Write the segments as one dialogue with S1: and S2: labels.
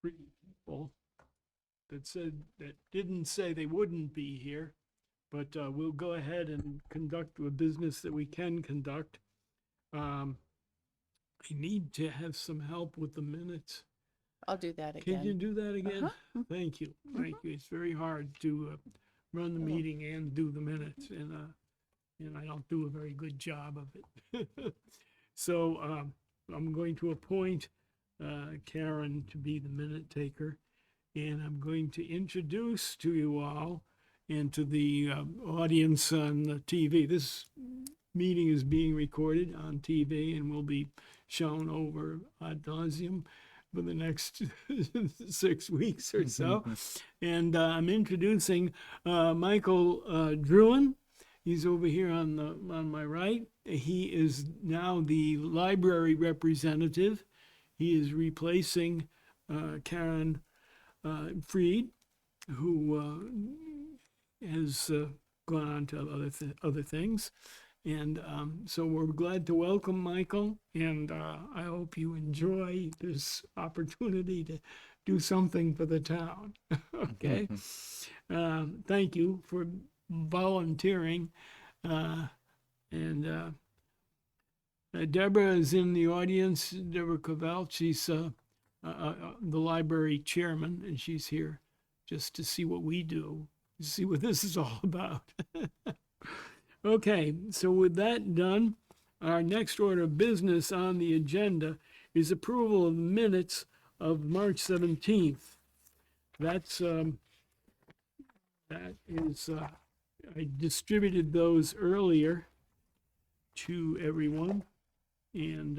S1: three people that didn't say they wouldn't be here, but we'll go ahead and conduct the business that we can conduct. I need to have some help with the minutes.
S2: I'll do that
S1: Can you
S2: again.
S1: do that again?
S2: Uh-huh.
S1: Thank you. Thank you. It's very hard to run the
S2: Oh.
S1: meeting and do the minutes, and I don't do a very good job of it. So I'm going to appoint Karen to be the minute taker, and I'm going to introduce to you all and to the audience on the TV. This meeting is being recorded on TV and will be shown over ad nauseum for the next 6 weeks or so. And I'm introducing Michael Druin. He's over here on my right. He is now the library representative. He is replacing Karen Freed, who has gone on to other things. And so we're glad to welcome Michael, and I hope you enjoy this opportunity to do something for the town. Okay? Thank you for volunteering. And Deborah is in the audience, Deborah Cavell. She's the library chairman, and she's here just to see what we do, to see what this is all about. Okay, so with that done, our next order of business on the agenda is approval of minutes of March 17th. That is, I distributed those earlier to everyone. And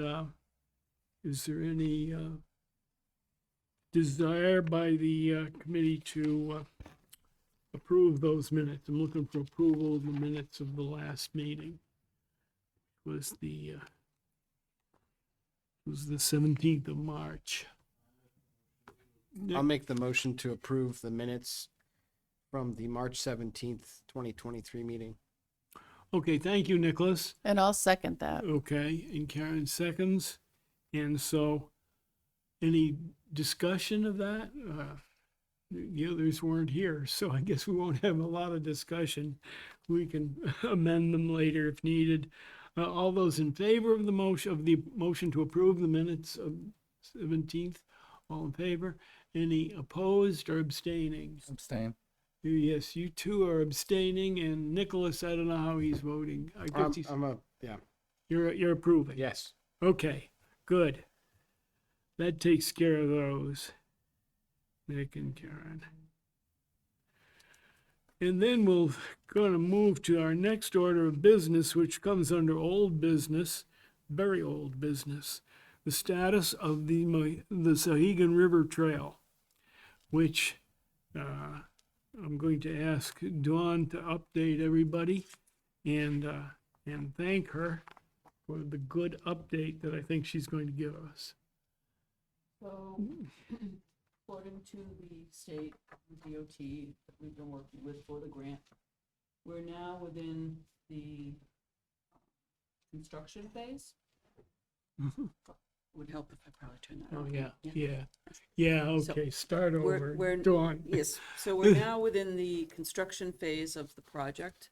S1: is there any desire by the committee to approve those minutes? I'm looking for approval of the minutes of the last meeting. Was the 17th of March.
S3: I'll make the motion to approve the minutes from the March 17th, 2023 meeting.
S1: Okay, thank you, Nicholas.
S2: And I'll second that.
S1: Okay, and Karen seconds. And so, any discussion of that? The others weren't here, so I guess we won't have a lot of discussion. We can amend them later if needed. All those in favor of the motion to approve the minutes of 17th, all in favor? Any opposed or abstaining?
S4: Abstain.
S1: Yes, you two are abstaining, and Nicholas, I don't know how he's voting. I guess he's,
S3: Yeah.
S1: you're approving.
S3: Yes.
S1: Okay, good. That takes care of those. Nick and Karen. And then we're going to move to our next order of business, which comes under old business, very old business, the status of the Sahegan River Trail, which I'm going to ask Dawn to update everybody and thank her for the good update that I think she's going to give us.
S5: So, according to the state DOT that we've been working with for the grant, we're now within the construction phase. Would help if I probably turn that
S1: Oh,
S5: on.
S1: yeah,
S5: So,
S1: okay, start over.
S5: we're-
S1: Dawn.
S5: Yes, so we're now within the construction phase of the project.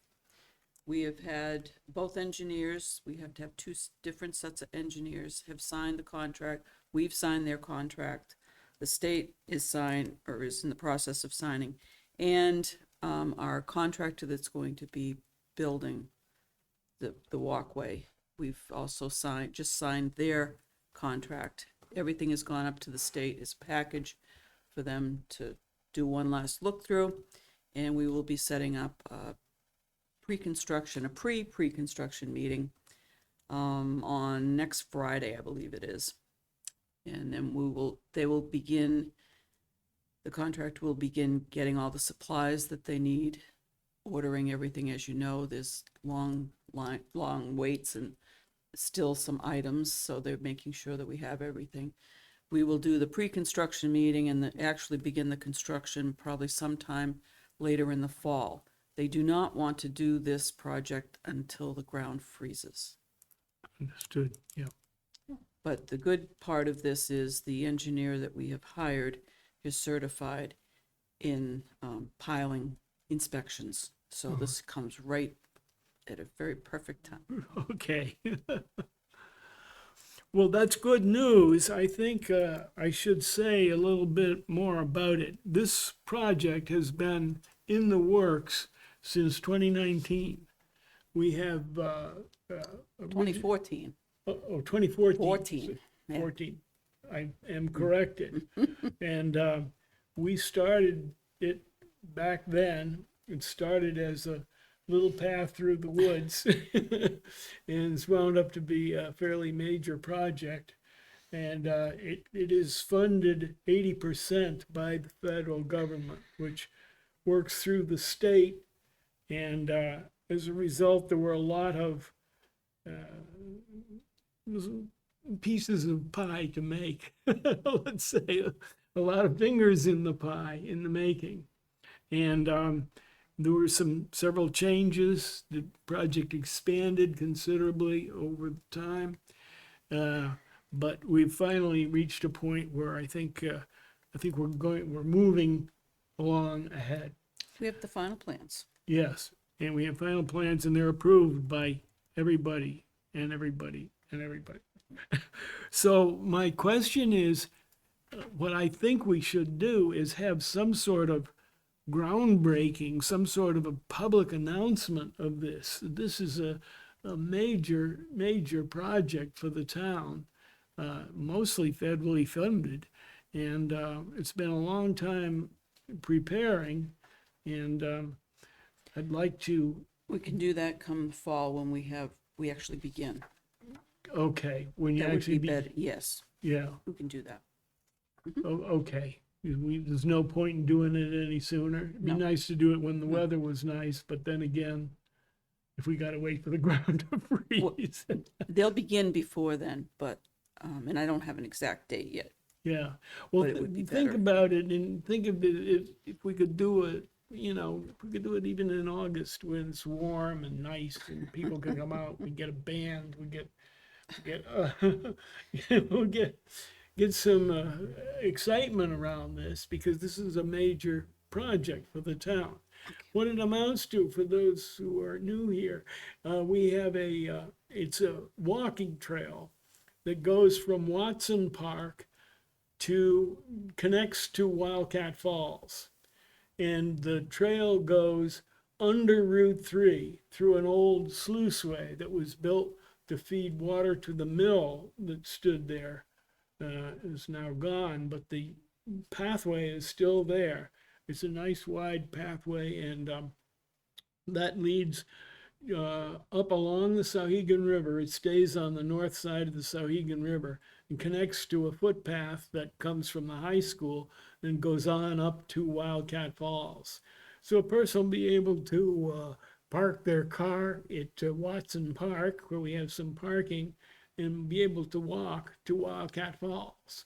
S5: We have had both engineers, we have to have two different sets of engineers have signed the contract. We've signed their contract. The state is signed, or is in the process of signing. And our contractor that's going to be building the walkway, we've also just signed their contract. Everything has gone up to the state as a package for them to do one last look through. And we will be setting up a pre-construction meeting on next Friday, I believe it is. And then the contract will begin getting all the supplies that they need, ordering everything. As you know, there's long waits and still some items, so they're making sure that we have everything. We will do the pre-construction meeting and actually begin the construction probably sometime later in the fall. They do not want to do this project until the ground freezes.
S1: Understood, yeah.
S5: But the good part of this is the engineer that we have hired is certified in piling inspections. So this comes right at a very perfect time.
S1: Okay. Well, that's good news. I think I should say a little bit more about it. This project has been in the works since 2019. We have,
S5: 2014,
S1: 2014.
S5: 14. Yeah.
S1: 14. I am corrected. And we started it back then. It started as a little path through the woods and it's wound up to be a fairly major project. And it is funded 80% by the federal government, which works through the state. And as a result, there were a lot of pieces of pie to make. Let's say a lot of fingers in the pie in the making. And there were several changes. The project expanded considerably over time. But we've finally reached a point where I think we're moving along ahead.
S5: We have the final plans.
S1: Yes, and we have final plans and they're approved by everybody and everybody and everybody. So my question is, what I think we should do is have some sort of groundbreaking, some sort of a public announcement of this. This is a major, major project for the town, mostly federally funded. And it's been a long time preparing. And I'd like to,
S5: We can do that come fall when we actually begin.
S1: okay, when you
S5: That would
S1: actually
S5: be better, yes,
S1: yeah,
S5: we can do that.
S1: okay. There's no point in doing it any sooner. It'd be
S5: No.
S1: nice to do it when the
S5: No.
S1: weather was nice, but then again, if we gotta wait for the ground to freeze.
S5: They'll begin before then, but, and I don't have an exact date yet.
S1: Yeah, well,
S5: But it would be
S1: think
S5: better.
S1: about it and think of it, if we could do it, if we could do it even in August when it's warm and nice and people can come out, we get a band, we'll get some excitement around this because this is a major project for the town. What it amounts to, for those who are new here, we have it's a walking trail that goes from Watson Park connects to Wildcat Falls. And the trail goes under Route 3 through an old sluiceway that was built to feed water to the mill that stood there. Is now gone, but the pathway is still there. It's a nice wide pathway, and that leads up along the Sauhegan River. It stays on the north side of the Sauhegan River and connects to a footpath that comes from the high school and goes on up to Wildcat Falls. So a person will be able to park their car at Watson Park, where we have some parking, and be able to walk to Wildcat Falls,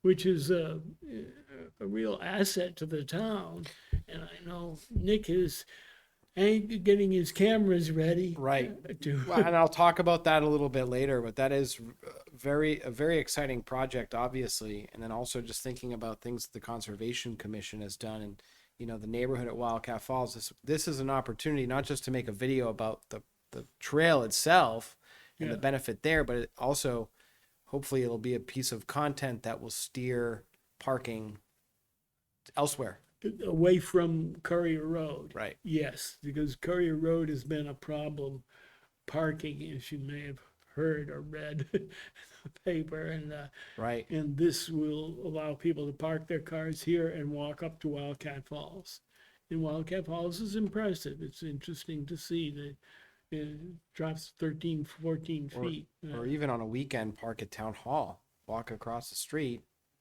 S1: which is a real asset to the town. And I know Nick is getting his cameras ready.
S3: Right. Well, and I'll talk about that a little bit later, but that is a very exciting project, obviously. And then also just thinking about things that the Conservation Commission has done and, the neighborhood at Wildcat Falls. This is an opportunity not just to make a video about the trail itself and
S1: Yeah.
S3: the benefit there, but it also, hopefully it'll be a piece of content that will steer parking elsewhere.
S1: Away from Courier Road.
S3: Right.
S1: Yes, because Courier Road has been a problem parking, as you may have heard or read in the paper, and
S3: Right.
S1: and this will allow people to park their cars here and walk up to Wildcat Falls. And Wildcat Falls is impressive. It's interesting to see that it drops 13, 14 feet.
S3: Or even on a weekend, park at Town Hall, walk across the street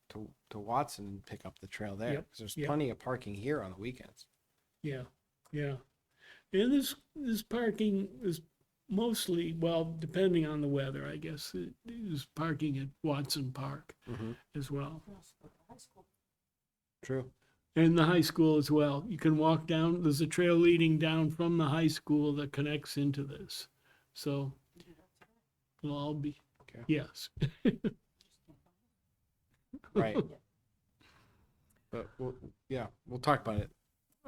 S3: to Watson and pick up the trail there.
S1: Yep,
S3: 'Cause there's
S1: yep.
S3: plenty of parking here on the weekends.
S1: Yeah, yeah. And this parking is mostly, well, depending on the weather, I guess, it is parking at Watson Park as well.
S3: True.
S1: And the high school as well. You can walk down, there's a trail leading down from the high school that connects into this. So it'll all be,
S3: Okay.
S1: yes.
S3: Right. But we'll talk about it.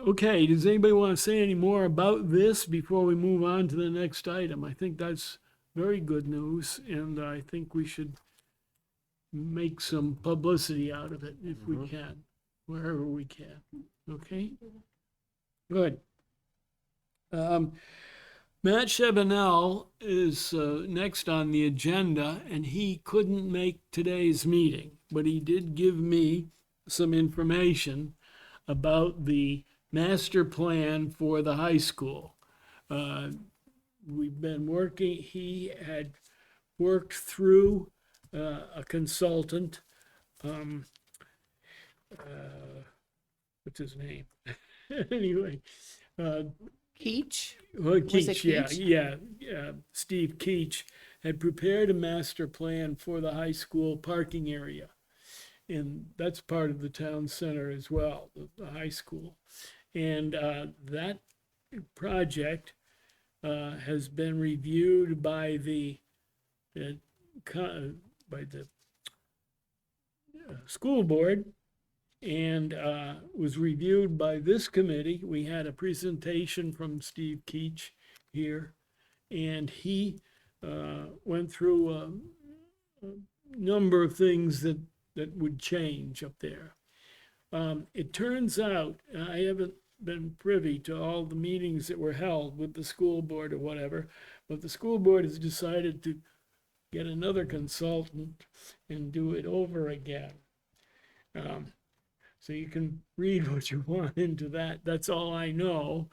S1: Okay, does anybody want to say any more about this before we move on to the next item? I think that's very good news, and I think we should make some publicity out of it if we can, wherever we can. Okay? Good. Matt Chabanel is next on the agenda, and he couldn't make today's meeting, but he did give me some information about the master plan for the high school. We've been working, he had worked through a consultant, what's his name? Anyway,
S2: Keach?
S1: well,
S2: Was it
S1: Keach,
S2: Keach?
S1: yeah, Steve Keach had prepared a master plan for the high school parking area. And that's part of the town center as well, the high school. And that project has been reviewed by the school board and was reviewed by this committee. We had a presentation from Steve Keach here, and he went through a number of things that would change up there. It turns out, I haven't been privy to all the meetings that were held with the school board or whatever, but the school board has decided to get another consultant and do it over again. So you can read what you want into that. That's all I know,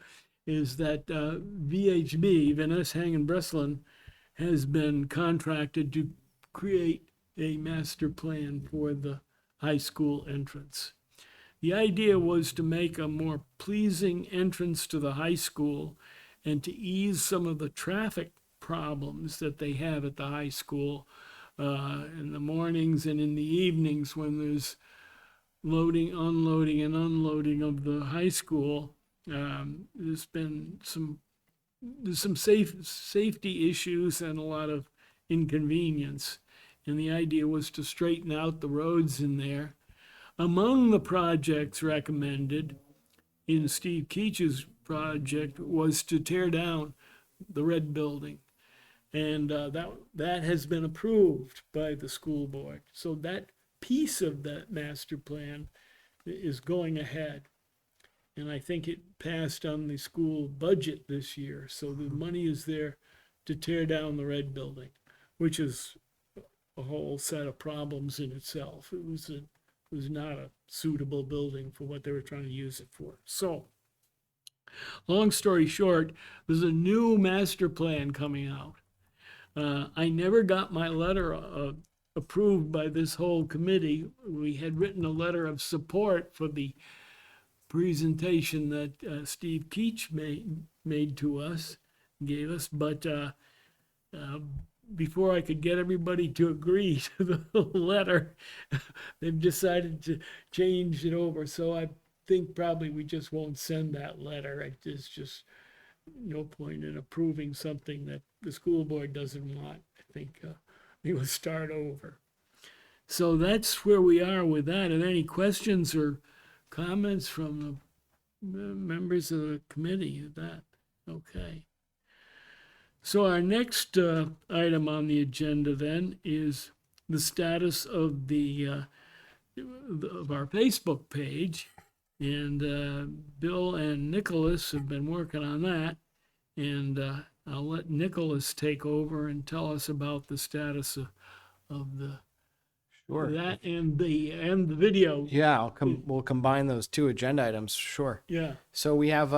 S1: is that VHB, Van Ness Hagen Breslin, has been contracted to create a master plan for the high school entrance. The idea was to make a more pleasing entrance to the high school and to ease some of the traffic problems that they have at the high school in the mornings and in the evenings when there's loading, unloading, and unloading of the high school. There's been some safety issues and a lot of inconvenience. And the idea was to straighten out the roads in there. Among the projects recommended in Steve Keach's project was to tear down the red building. And that has been approved by the school board. So that piece of that master plan is going ahead. And I think it passed on the school budget this year. So the money is there to tear down the red building, which is a whole set of problems in itself. It was not a suitable building for what they were trying to use it for. So, long story short, there's a new master plan coming out. I never got my letter approved by this whole committee. We had written a letter of support for the presentation that Steve Keach made to us, gave us, but before I could get everybody to agree to the letter, they've decided to change it over. So I think probably we just won't send that letter. There's just no point in approving something that the school board doesn't want. I think we will start over. So that's where we are with that. Are there any questions or comments from the members of the committee of that? Okay. So our next item on the agenda then is the status of of our Facebook page. And Bill and Nicholas have been working on that. And I'll let Nicholas take over and tell us about the status of the
S3: Sure.
S1: that and the video.
S3: Yeah, we'll combine those two agenda items. Sure.
S1: Yeah.
S3: So we have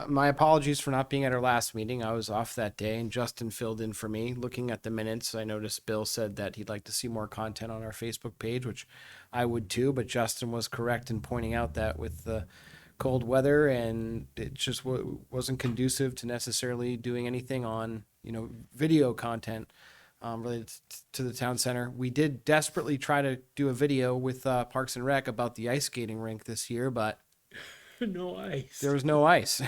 S3: my apologies for not being at our last meeting. I was off that day, and Justin filled in for me. Looking at the minutes, I noticed Bill said that he'd like to see more content on our Facebook page, which I would too. But Justin was correct in pointing out that with the cold weather and it just wasn't conducive to necessarily doing anything on video content related to the town center. We did desperately try to do a video with Parks and Rec about the ice skating rink this year, but
S1: No ice.
S3: there was no ice.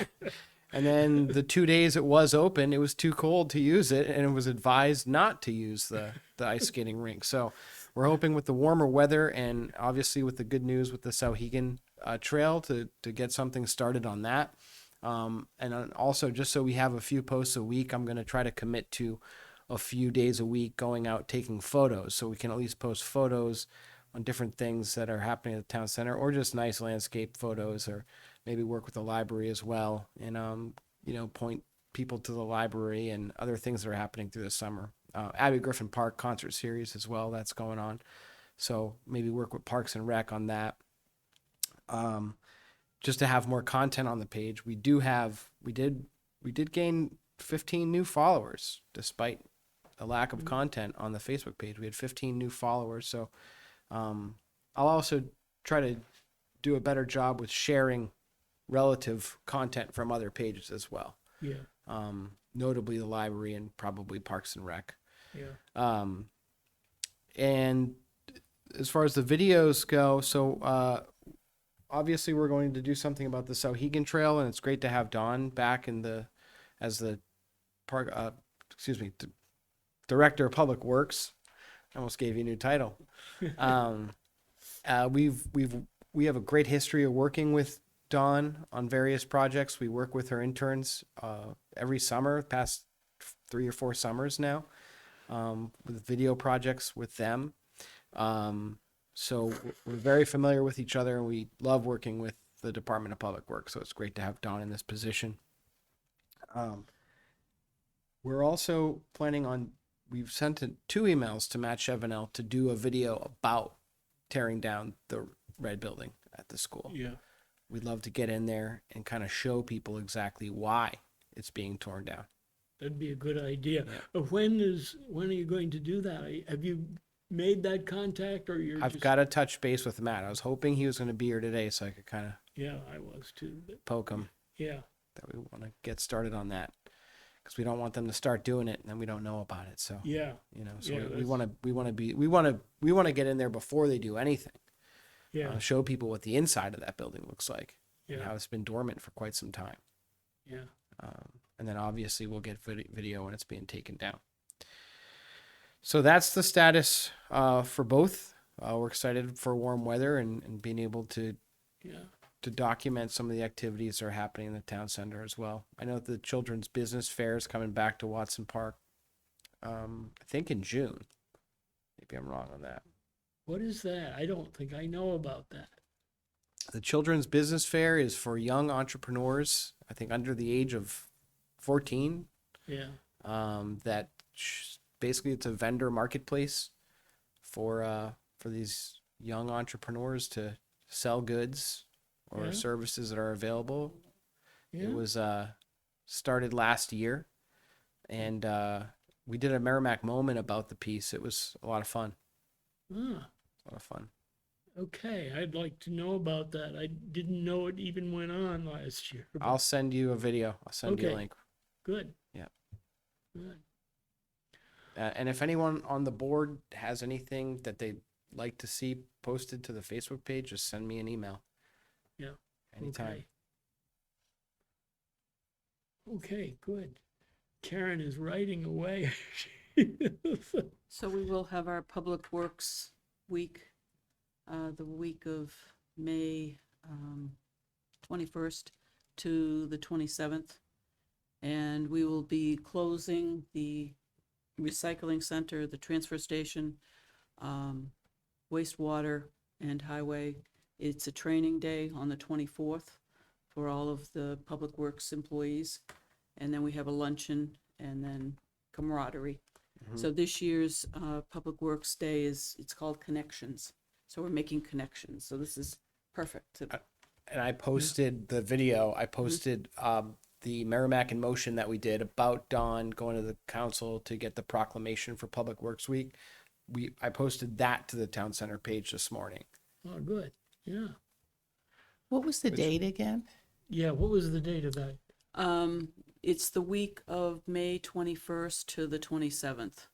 S3: And then the 2 days it was open, it was too cold to use it, and it was advised not to use the ice skating rink. So we're hoping with the warmer weather and obviously with the good news with the Sauhegan trail to get something started on that. And then also, just so we have a few posts a week, I'm going to try to commit to a few days a week going out taking photos, so we can at least post photos on different things that are happening at the town center, or just nice landscape photos, or maybe work with the library as well, and point people to the library and other things that are happening through the summer. Abbey Griffin Park concert series as well, that's going on, so maybe work with Parks and Rec on that. Just to have more content on the page. We did gain 15 new followers despite a lack of content on the Facebook page. We had 15 new followers, so I'll also try to do a better job with sharing relative content from other pages as well.
S1: Yeah,
S3: Notably the library and probably Parks and Rec.
S1: yeah.
S3: And as far as the videos go, so obviously we're going to do something about the Sauhegan Trail, and it's great to have Don back as the park, Director of Public Works. I almost gave you a new title. We have a great history of working with Dawn on various projects. We work with her interns every summer, past 3 or 4 summers now, with video projects with them. So we're very familiar with each other, and we love working with the Department of Public Works. So it's great to have Dawn in this position. We're also planning on, we've sent 2 emails to Matt Chevenel to do a video about tearing down the red building at the school.
S1: Yeah.
S3: We'd love to get in there and kind of show people exactly why it's being torn down.
S1: That'd be a good idea.
S3: Yeah.
S1: When are you going to do that? Have you made that contact, or you're
S3: I've
S1: just...
S3: got to touch base with Matt. I was hoping he was going to be here today so I could kind of
S1: Yeah, I was too, but
S3: poke him
S1: yeah,
S3: that we want to get started on that, because we don't want them to start doing it and then we don't know about it. So
S1: yeah,
S3: so
S1: Yeah,
S3: we want to get in there before they do anything.
S1: yeah,
S3: Show people what the inside of that building looks like and
S1: yeah,
S3: how it's been dormant for quite some time.
S1: yeah.
S3: And then obviously we'll get video when it's being taken down. So that's the status for both. We're excited for warm weather and being able to
S1: Yeah.
S3: document some of the activities that are happening in the town center as well. I know the Children's Business Fair is coming back to Watson Park, I think in June. Maybe I'm wrong on that.
S1: What is that? I don't think I know about that.
S3: The Children's Business Fair is for young entrepreneurs, I think under the age of 14.
S1: Yeah.
S3: Basically it's a vendor marketplace for these young entrepreneurs to sell goods or
S1: Yeah.
S3: services that are available.
S1: Yeah.
S3: It was started last year, and we did a Merrimack moment about the piece. It was a lot of fun.
S1: Ah,
S3: A lot of fun.
S1: okay. I'd like to know about that. I didn't know it even went on last year. but
S3: I'll send you a video. I'll send you a
S1: Okay.
S3: link.
S1: Good.
S3: Yeah.
S1: Good.
S3: And if anyone on the board has anything that they'd like to see posted to the Facebook page, just send me an email.
S1: Yeah.
S3: Anytime.
S1: Okay, good. Karen is writing away.
S5: So we will have our Public Works Week, the week of May 21st to the 27th. And we will be closing the recycling center, the transfer station, wastewater, and highway. It's a training day on the 24th for all of the Public Works employees. And then we have a luncheon and then camaraderie. So this year's Public Works Day it's called Connections. So we're making connections. So this is perfect.
S3: And I posted the video. I posted the Merrimack in Motion that we did about Dawn going to the council to get the proclamation for Public Works Week. I posted that to the town center page this morning.
S1: Oh, good. Yeah.
S2: What was the
S3: Which-
S2: date again?
S1: Yeah. What was the date of that?
S5: It's the week of May 21st to the 27th.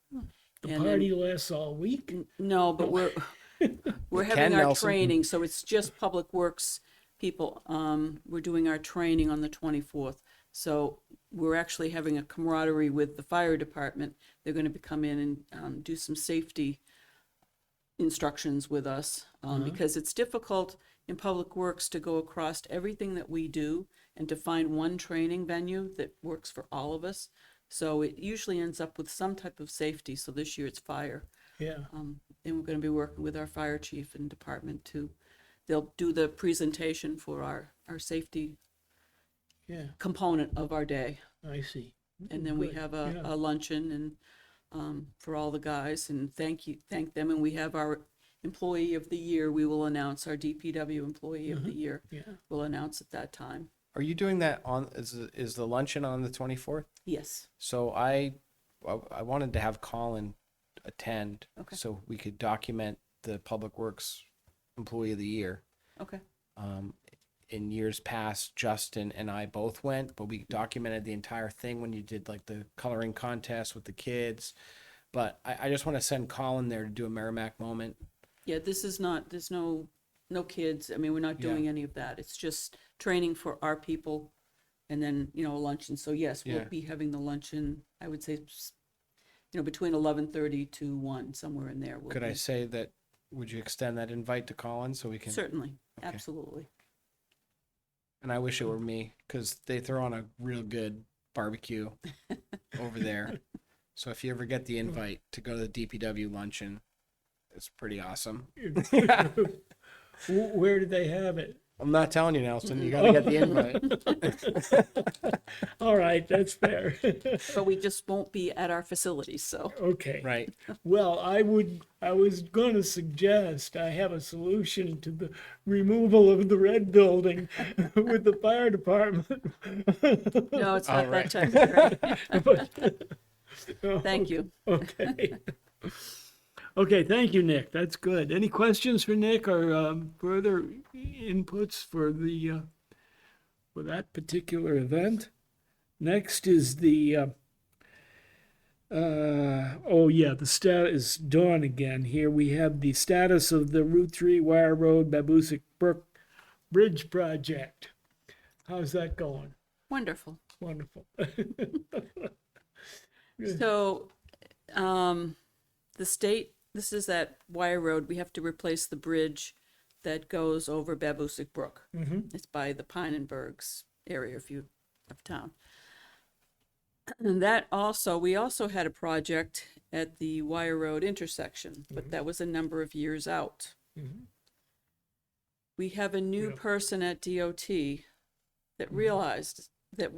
S1: The
S5: And
S1: party lasts all week?
S5: No, but we're having
S3: Ken
S5: our
S3: Nelson.
S5: training, so it's just Public Works people. We're doing our training on the 24th. So we're actually having a camaraderie with the fire department. They're going to come in and do some safety instructions with us because it's difficult in Public Works to go across everything that we do and to find one training venue that works for all of us. So it usually ends up with some type of safety. So this year it's fire.
S1: Yeah.
S5: And we're going to be working with our fire chief and department to, they'll do the presentation for our safety
S1: Yeah.
S5: component of our day.
S1: I see.
S5: And then we
S1: Good,
S5: have
S1: yeah.
S5: a luncheon and for all the guys and thank them. And we have our employee of the year. We will announce our DPW employee of the year.
S1: Yeah.
S5: We'll announce at that time.
S3: Are you doing that on, is the luncheon on the 24th?
S5: Yes.
S3: So I wanted to have Colin attend
S5: Okay.
S3: so we could document the Public Works Employee of the Year.
S5: Okay.
S3: In years past, Justin and I both went, but we documented the entire thing when you did like the coloring contest with the kids. But I just want to send Colin there to do a Merrimack moment.
S5: Yeah, this is not, there's no kids. I mean, we're not
S3: Yeah.
S5: doing any of that. It's just training for our people and then, a luncheon. So yes, we'll
S3: Yeah.
S5: be having the luncheon, I would say, between 11:30 to 1, somewhere in there.
S3: Could I say that, would you extend that invite to Colin so we can?
S5: Certainly,
S3: Okay.
S5: absolutely.
S3: And I wish it were me because they throw on a real good barbecue over there. So if you ever get the invite to go to the DPW luncheon, it's pretty awesome.
S1: Where did they have it?
S3: I'm not telling you, Nelson. You gotta get the invite.
S1: All right, that's fair.
S5: But we just won't be at our facilities, so.
S1: Okay.
S3: Right.
S1: Well, I was going to suggest I have a solution to the removal of the red building with the fire department.
S5: No, it's
S3: All
S5: not
S3: right.
S5: that time.
S1: But-
S5: Thank you.
S1: Okay. Okay, thank you, Nick. That's good. Any questions for Nick or further inputs for the for that particular event? Next is the the status is Dawn again. Here we have the status of the Route 3 Wire Road Babusick Brook Bridge project. How's that going?
S5: Wonderful.
S1: Wonderful.
S5: So, the state, this is that wire road, we have to replace the bridge that goes over Babusick Brook.
S1: Mhm.
S5: It's by the Pinenbergs area of town. And that also, we also had a project at the Wire Road intersection, but that was a number of years out.
S1: Mhm.
S5: We have a new
S1: Yeah.
S5: person at DOT that realized that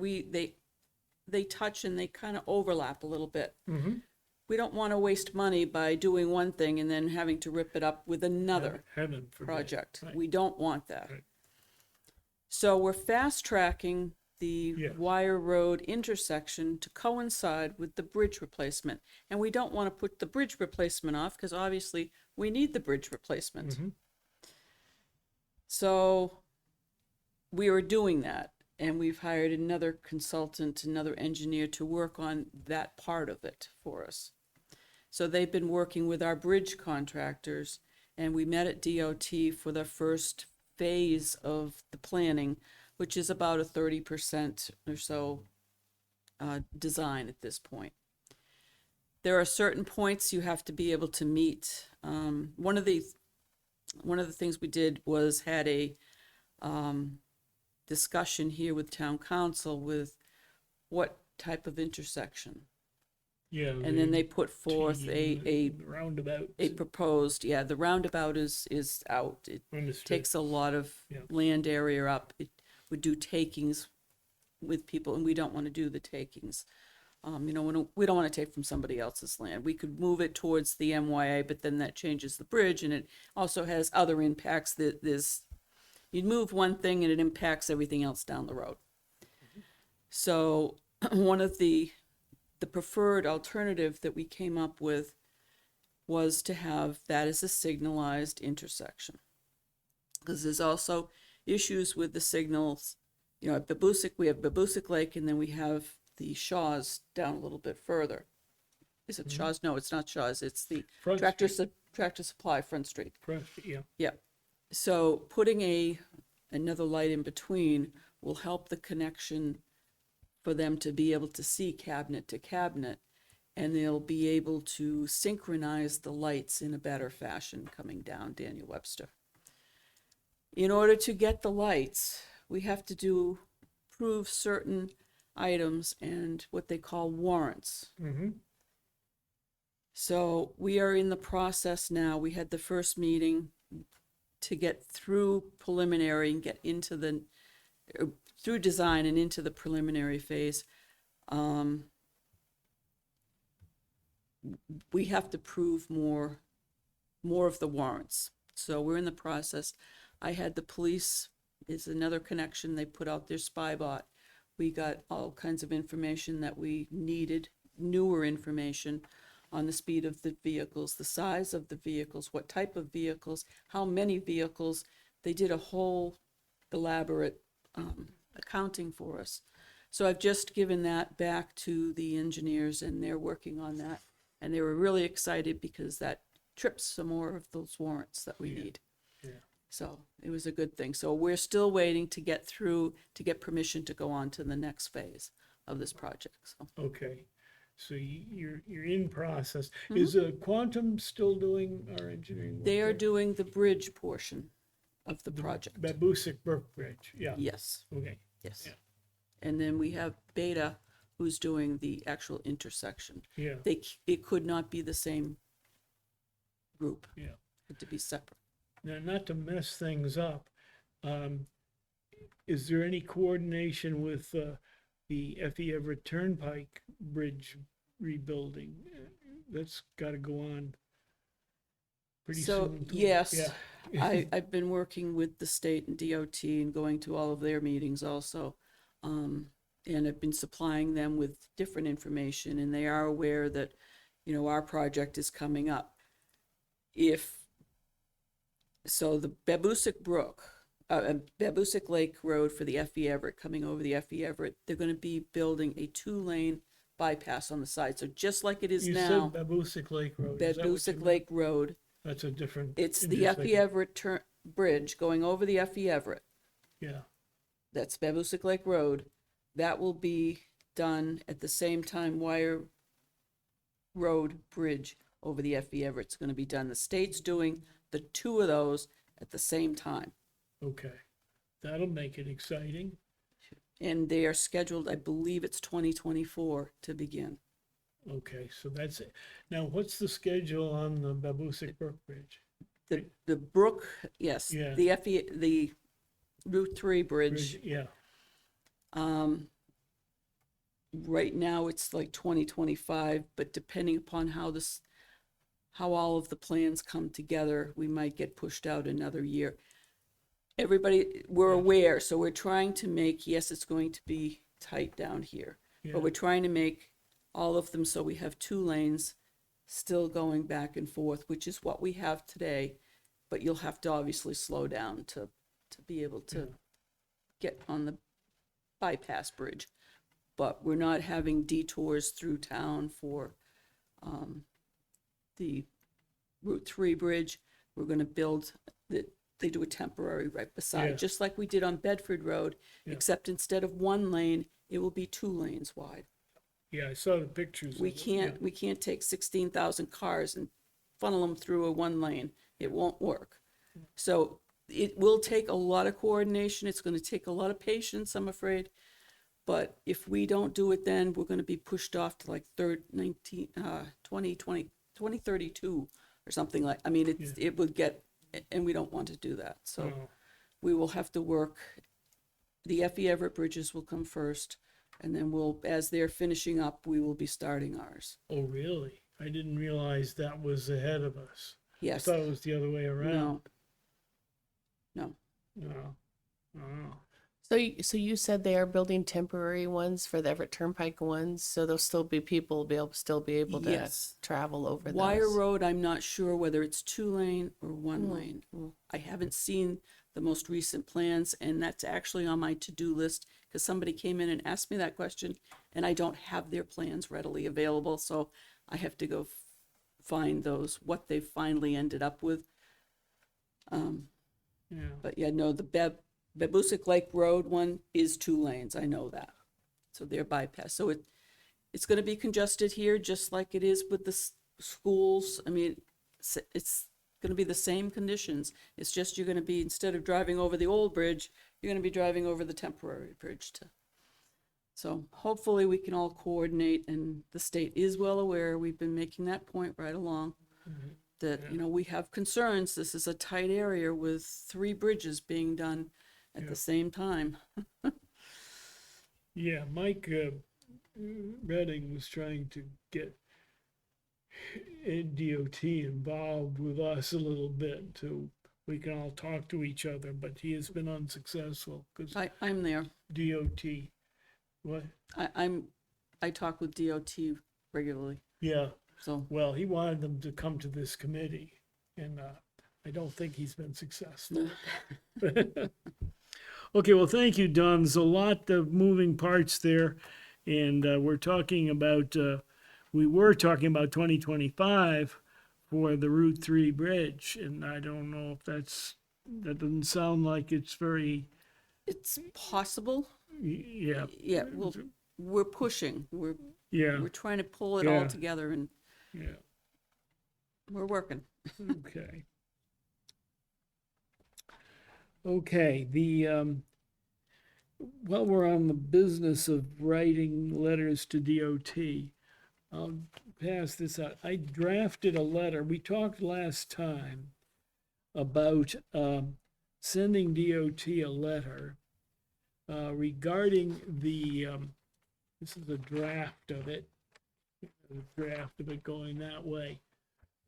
S5: they touch and they kind of overlap a little bit.
S1: Mhm.
S5: We don't want to waste money by doing one thing and then having to rip it up with another
S1: Heaven forbid.
S5: project.
S1: Right.
S5: We don't want that.
S1: Right.
S5: So we're fast tracking the
S1: Yes.
S5: Wire Road intersection to coincide with the bridge replacement. And we don't want to put the bridge replacement off because obviously we need the bridge replacement.
S1: Mhm.
S5: So we are doing that. And we've hired another consultant, another engineer to work on that part of it for us. So they've been working with our bridge contractors, and we met at DOT for the first phase of the planning, which is about a 30% or so design at this point. There are certain points you have to be able to meet. One of the things we did was had a discussion here with town council with what type of intersection.
S1: Yeah.
S5: And then they put forth a
S1: roundabout.
S5: proposed, the roundabout is out. It
S1: Understood.
S5: takes a lot of
S1: Yeah.
S5: land area up. It would do takings with people, and we don't want to do the takings. We don't want to take from somebody else's land. We could move it towards the MYA, but then that changes the bridge, and it also has other impacts. You'd move one thing and it impacts everything else down the road. So one of the preferred alternative that we came up with was to have that as a signalized intersection. Because there's also issues with the signals. At Babusick, we have Babusick Lake, and then we have the Shaws down a little bit further. Is it Shaws? No, it's not Shaws. It's the
S1: Front
S5: Tractor Supply Front Street.
S1: Yeah.
S5: Yeah. So putting another light in between will help the connection for them to be able to see cabinet to cabinet, and they'll be able to synchronize the lights in a better fashion coming down Daniel Webster. In order to get the lights, we have to prove certain items and what they call warrants.
S1: Mm-hmm.
S5: So we are in the process now. We had the first meeting to get through preliminary and get into through design and into the preliminary phase. We have to prove more of the warrants. So we're in the process. I had the police is another connection. They put out their spy bot. We got all kinds of information that we needed, newer information on the speed of the vehicles, the size of the vehicles, what type of vehicles, how many vehicles. They did a whole elaborate accounting for us. So I've just given that back to the engineers, and they're working on that. And they were really excited because that trips some more of those warrants that we need.
S1: Yeah.
S5: So it was a good thing. So we're still waiting to get through, to get permission to go on to the next phase of this project. So
S1: Okay, so you're in process. Is Quantum still doing our engineering work?
S5: they are
S1: there?
S5: doing the bridge portion of the project.
S1: Babusick Brook Bridge, yeah.
S5: Yes,
S1: Okay,
S5: yes.
S1: Yeah.
S5: And then we have Beta, who's doing the actual intersection.
S1: yeah,
S5: It could not be the same group.
S1: yeah.
S5: It had to be separate.
S1: Now, not to mess things up, is there any coordination with the Effie Everett Turnpike Bridge rebuilding? That's gotta go on pretty
S5: So,
S1: soon. too.
S5: yes,
S1: Yeah.
S5: I've been working with the state and DOT and going to all of their meetings also. And I've been supplying them with different information, and they are aware that, our project is coming up. So the Babusick Brook, Babusick Lake Road for the Effie Everett, coming over the Effie Everett, they're gonna be building a 2-lane bypass on the side. So just like it is
S1: You
S5: now,
S1: said Babusick Lake Road. is that what you
S5: Babusick
S1: meant?
S5: Lake Road,
S1: That's a different.
S5: it's the Effie
S1: intersection.
S5: Everett Bridge going over the Effie Everett.
S1: Yeah,
S5: That's Babusick Lake Road. That will be done at the same time Wire Road Bridge over the Effie Everett's gonna be done. The state's doing the 2 of those at the same time.
S1: okay. That'll make it exciting.
S5: And they are scheduled, I believe it's 2024 to begin.
S1: Okay, so that's it. Now, what's the schedule on the Babusick Brook Bridge?
S5: The Brook, yes,
S1: Yeah.
S5: the Route 3 bridge.
S1: Yeah,
S5: Right now, it's like 2025, but depending upon how all of the plans come together, we might get pushed out another year. Everybody, we're
S1: Yeah.
S5: aware, so we're trying to make, yes, it's going to be tight down here,
S1: yeah,
S5: but we're trying to make all of them so we have 2 lanes still going back and forth, which is what we have today, but you'll have to obviously slow down to be able to
S1: Yeah.
S5: get on the bypass bridge. But we're not having detours through town for the Route 3 bridge. We're gonna build, they do a temporary right
S1: Yeah.
S5: beside, just like we did on Bedford Road,
S1: Yeah.
S5: except instead of 1 lane, it will be 2 lanes wide.
S1: yeah, I saw the pictures.
S5: We
S1: of it, yeah.
S5: can't take 16,000 cars and funnel them through a 1 lane. It won't work. So it will take a lot of coordination. It's gonna take a lot of patience, I'm afraid. But if we don't do it then, we're gonna be pushed off to like 2032 or something like, I mean, it would get, and we don't want to do that. So
S1: Oh,
S5: we will have to work, the Effie Everett bridges will come first, and then as they're finishing up, we will be starting ours.
S1: oh, really? I didn't realize that was ahead of us. I
S5: Yes,
S1: thought it was the other way around.
S5: no,
S1: No. Oh,
S2: So you said they are building temporary ones for the Everett Turnpike ones, so there'll still be people still be able to
S5: Yes.
S2: travel over
S5: Wire
S2: those.
S5: Road, I'm not sure whether it's 2-lane or 1 lane. I haven't seen the most recent plans, and that's actually on my to-do list, because somebody came in and asked me that question, and I don't have their plans readily available, so I have to go find those, what they finally ended up with.
S1: yeah.
S5: But yeah, no, the Babusick Lake Road one is 2 lanes, I know that. So they're bypassed. So it's going to be congested here, just like it is with the schools. I mean, it's going to be the same conditions. It's just you're going to be, instead of driving over the old bridge, you're going to be driving over the temporary bridge. So hopefully we can all coordinate, and the state is well aware. We've been making that point right along. That, you know, we have concerns. This is a tight area with 3 bridges being done at the same time.
S1: Yeah, Mike Redding was trying to get DOT involved with us a little bit so we can all talk to each other, but he has been unsuccessful because
S5: I'm there.
S1: DOT, what?
S5: I talk with DOT regularly,
S1: Yeah,
S5: so.
S1: well, he wanted them to come to this committee, and I don't think he's been successful. Okay, well, thank you, Don. There's a lot of moving parts there, and we were talking about 2025 for the Route 3 bridge, and I don't know if that doesn't sound like it's very,
S5: It's possible.
S1: yeah,
S5: Yeah, well, we're pushing. We're
S1: yeah,
S5: trying to pull it
S1: Yeah.
S5: all together, and
S1: yeah,
S5: we're working.
S1: okay. Okay, while we're on the business of writing letters to DOT, I'll pass this out. I drafted a letter. We talked last time about sending DOT a letter regarding this is a draft of it, going that way.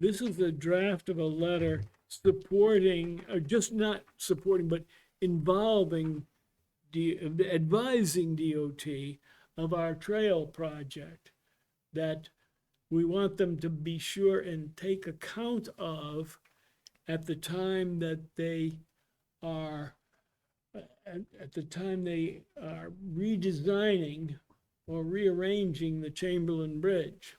S1: This is a draft of a letter supporting, or just not supporting, but involving, advising DOT of our trail project, that we want them to be sure and take account of at the time that they are redesigning or rearranging the Chamberlain Bridge.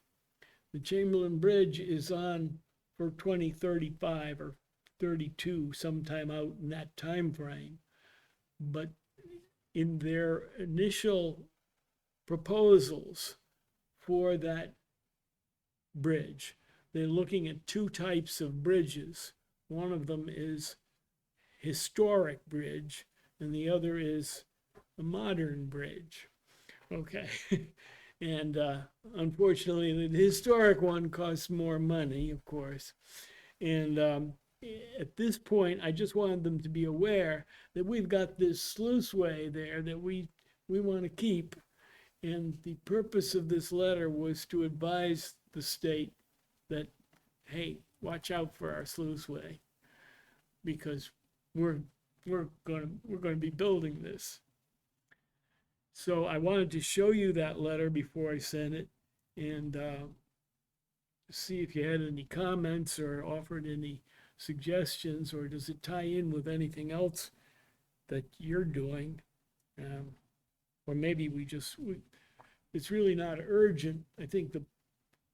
S1: The Chamberlain Bridge is on for 2035 or 32, sometime out in that time frame. But in their initial proposals for that bridge, they're looking at 2 types of bridges. One of them is historic bridge, and the other is a modern bridge. Okay. And unfortunately, the historic one costs more money, of course. And at this point, I just wanted them to be aware that we've got this sluiceway there that we want to keep. And the purpose of this letter was to advise the state that, hey, watch out for our sluiceway, because we're going to be building this. So I wanted to show you that letter before I sent it, and see if you had any comments or offered any suggestions, or does it tie in with anything else that you're doing? Or maybe it's really not urgent. I think the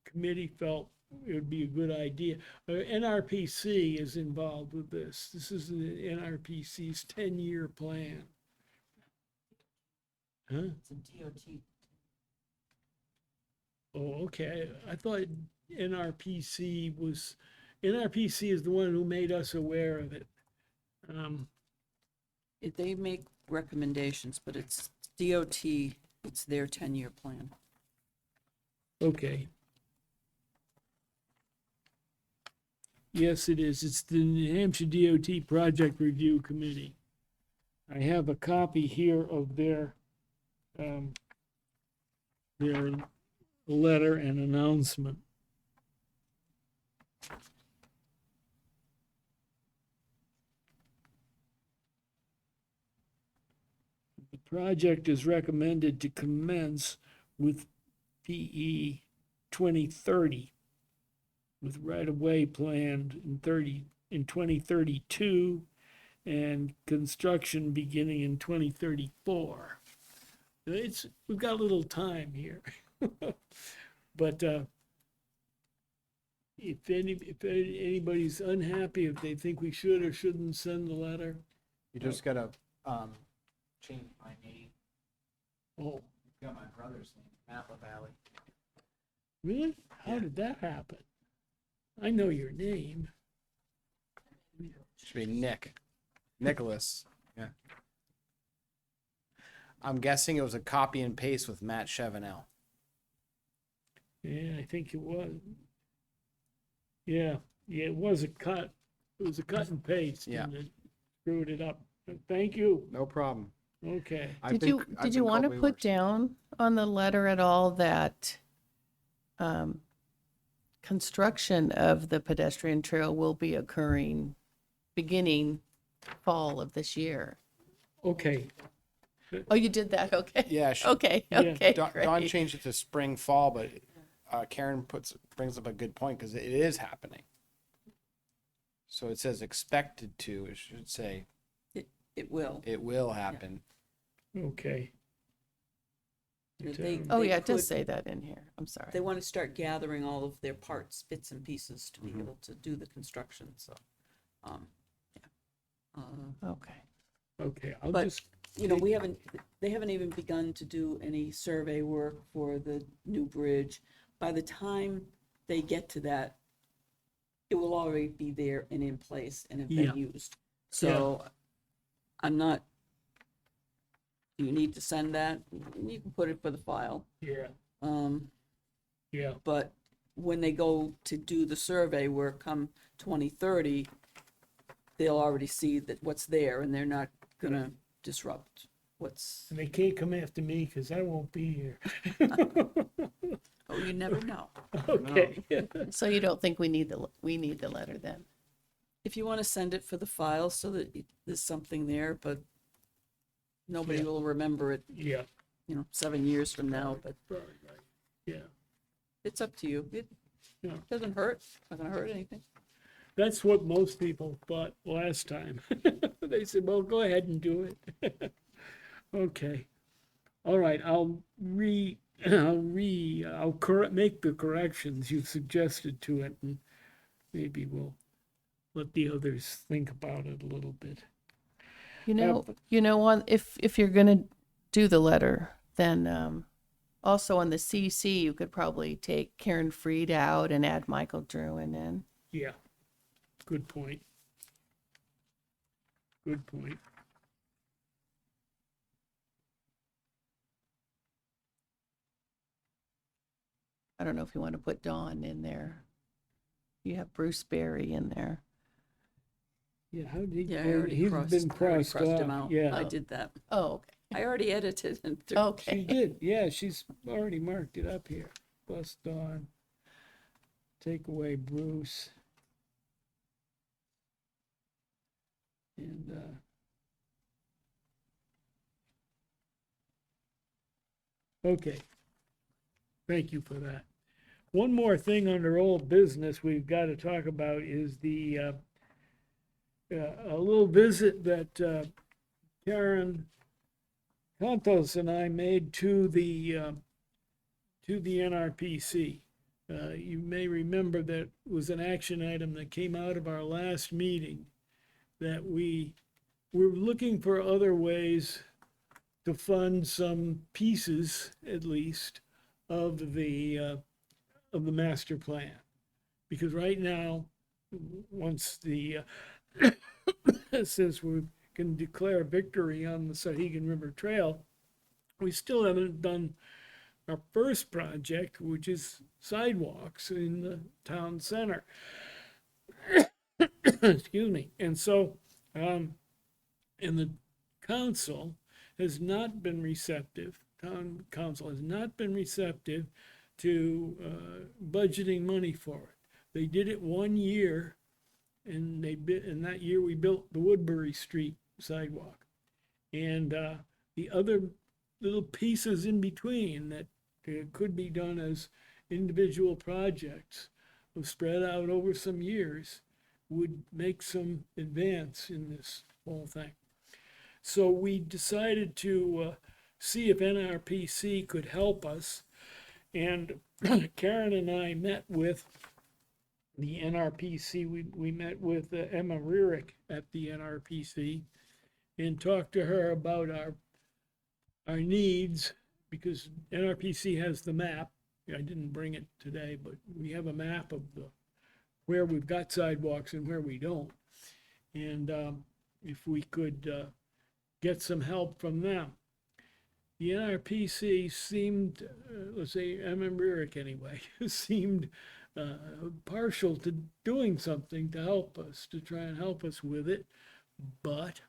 S1: committee felt it would be a good idea. NRPC is involved with this. This is the NRPC's 10-year plan. Huh?
S5: It's a DOT.
S1: Oh, okay. I thought NRPC is the one who made us aware of it.
S5: They make recommendations, but it's DOT, it's their 10-year plan.
S1: Okay. Yes, it is. It's the New Hampshire DOT Project Review Committee. I have a copy here of their letter and announcement. The project is recommended to commence with PE 2030, with right-of-way planned in 2032 and construction beginning in 2034. We've got a little time here. But if anybody's unhappy, if they think we should or shouldn't send the letter,
S3: You just gotta change my name.
S1: oh,
S3: Got my brother's name, Matt LaValle.
S1: Really? How
S3: Yeah.
S1: did that happen? I know your name.
S3: Should be Nick. Nicholas. Yeah. I'm guessing it was a copy and paste with Matt Chevanel.
S1: Yeah, I think it was. Yeah, yeah, it was a cut. It was a cut and paste.
S3: Yeah.
S1: And it screwed it up. But thank you.
S3: No problem.
S1: Okay.
S3: I've
S2: Did you
S3: been
S2: want to
S3: called way
S2: put
S3: worse.
S2: down on the letter at all that construction of the pedestrian trail will be occurring beginning fall of this year?
S1: Okay.
S2: Oh, you did that? Okay.
S3: Yeah,
S2: Okay.
S1: Yeah.
S2: Okay.
S3: Don
S2: Great.
S3: changed it to spring fall, but Karen brings up a good point because it is happening. So it says expected to. It should say
S5: It will.
S3: it will happen.
S1: Okay.
S5: They-
S2: Oh,
S5: they
S2: yeah, it does
S5: could-
S2: say that in here. I'm sorry.
S5: They want to start gathering all of their parts, bits and pieces to be
S3: Mhm.
S5: able to do the construction, so, yeah.
S2: Okay.
S1: Okay. I'll
S5: But-
S1: just,
S5: You know, they haven't even begun to do any survey work for the new bridge. By the time they get to that, it will already be there and in place and have
S1: Yeah.
S5: been used. So I'm not, you need to send that, you can put it for the file.
S1: yeah,
S5: Um,
S1: yeah.
S5: but when they go to do the survey work come 2030, they'll already see that what's there and they're not gonna disrupt what's,
S1: And they can't come after me because I won't be here.
S5: oh, you never know.
S1: Okay.
S2: So you don't think we need the letter then?
S5: If you want to send it for the file so that there's something there, but nobody
S1: Yeah.
S5: will remember it,
S1: Yeah.
S5: 7 years from now, but
S1: Right, right. Yeah.
S5: it's up to you. It
S1: Yeah.
S5: doesn't hurt, it's not gonna hurt anything.
S1: That's what most people thought last time. They said, well, go ahead and do it. Okay. All right, I'll make the corrections you've suggested to it, and maybe we'll let the others think about it a little bit.
S2: If you're gonna do the letter, then also on the CC, you could probably take Karen Freed out and add Michael Drewin in.
S1: Yeah, good point. Good point.
S2: I don't know if you want to put Dawn in there. You have Bruce Berry in there.
S1: Yeah, how did he?
S5: Yeah, I already
S1: He's
S5: crossed,
S1: been
S5: I already
S1: crossed
S5: crossed him
S1: off.
S5: out.
S1: Yeah,
S5: I did that.
S2: Oh, okay.
S5: I already edited and
S1: she
S2: Okay.
S1: did. Yeah, she's already marked it up here. Plus Dawn. Take away Bruce. And okay. Thank you for that. One more thing under old business we've got to talk about is the a little visit that Karen Contos and I made to the NRPC. You may remember that was an action item that came out of our last meeting, that we were looking for other ways to fund some pieces, at least, of the master plan. Because right now, once the, since we can declare victory on the Sahegan River Trail, we still haven't done our first project, which is sidewalks in the town center. Excuse me. And so, and the council has not been receptive, town council has not been receptive to budgeting money for it. They did it 1 year, and in that year we built the Woodbury Street sidewalk. And the other little pieces in between that could be done as individual projects spread out over some years would make some advance in this whole thing. So we decided to see if NRPC could help us. And Karen and I met with the NRPC. We met with Emma Rearick at the NRPC and talked to her about our needs because NRPC has the map. I didn't bring it today, but we have a map of where we've got sidewalks and where we don't. And if we could get some help from them. The NRPC seemed, let's say, I remember Eric anyway, seemed partial to doing something to help us, to try and help us with it. But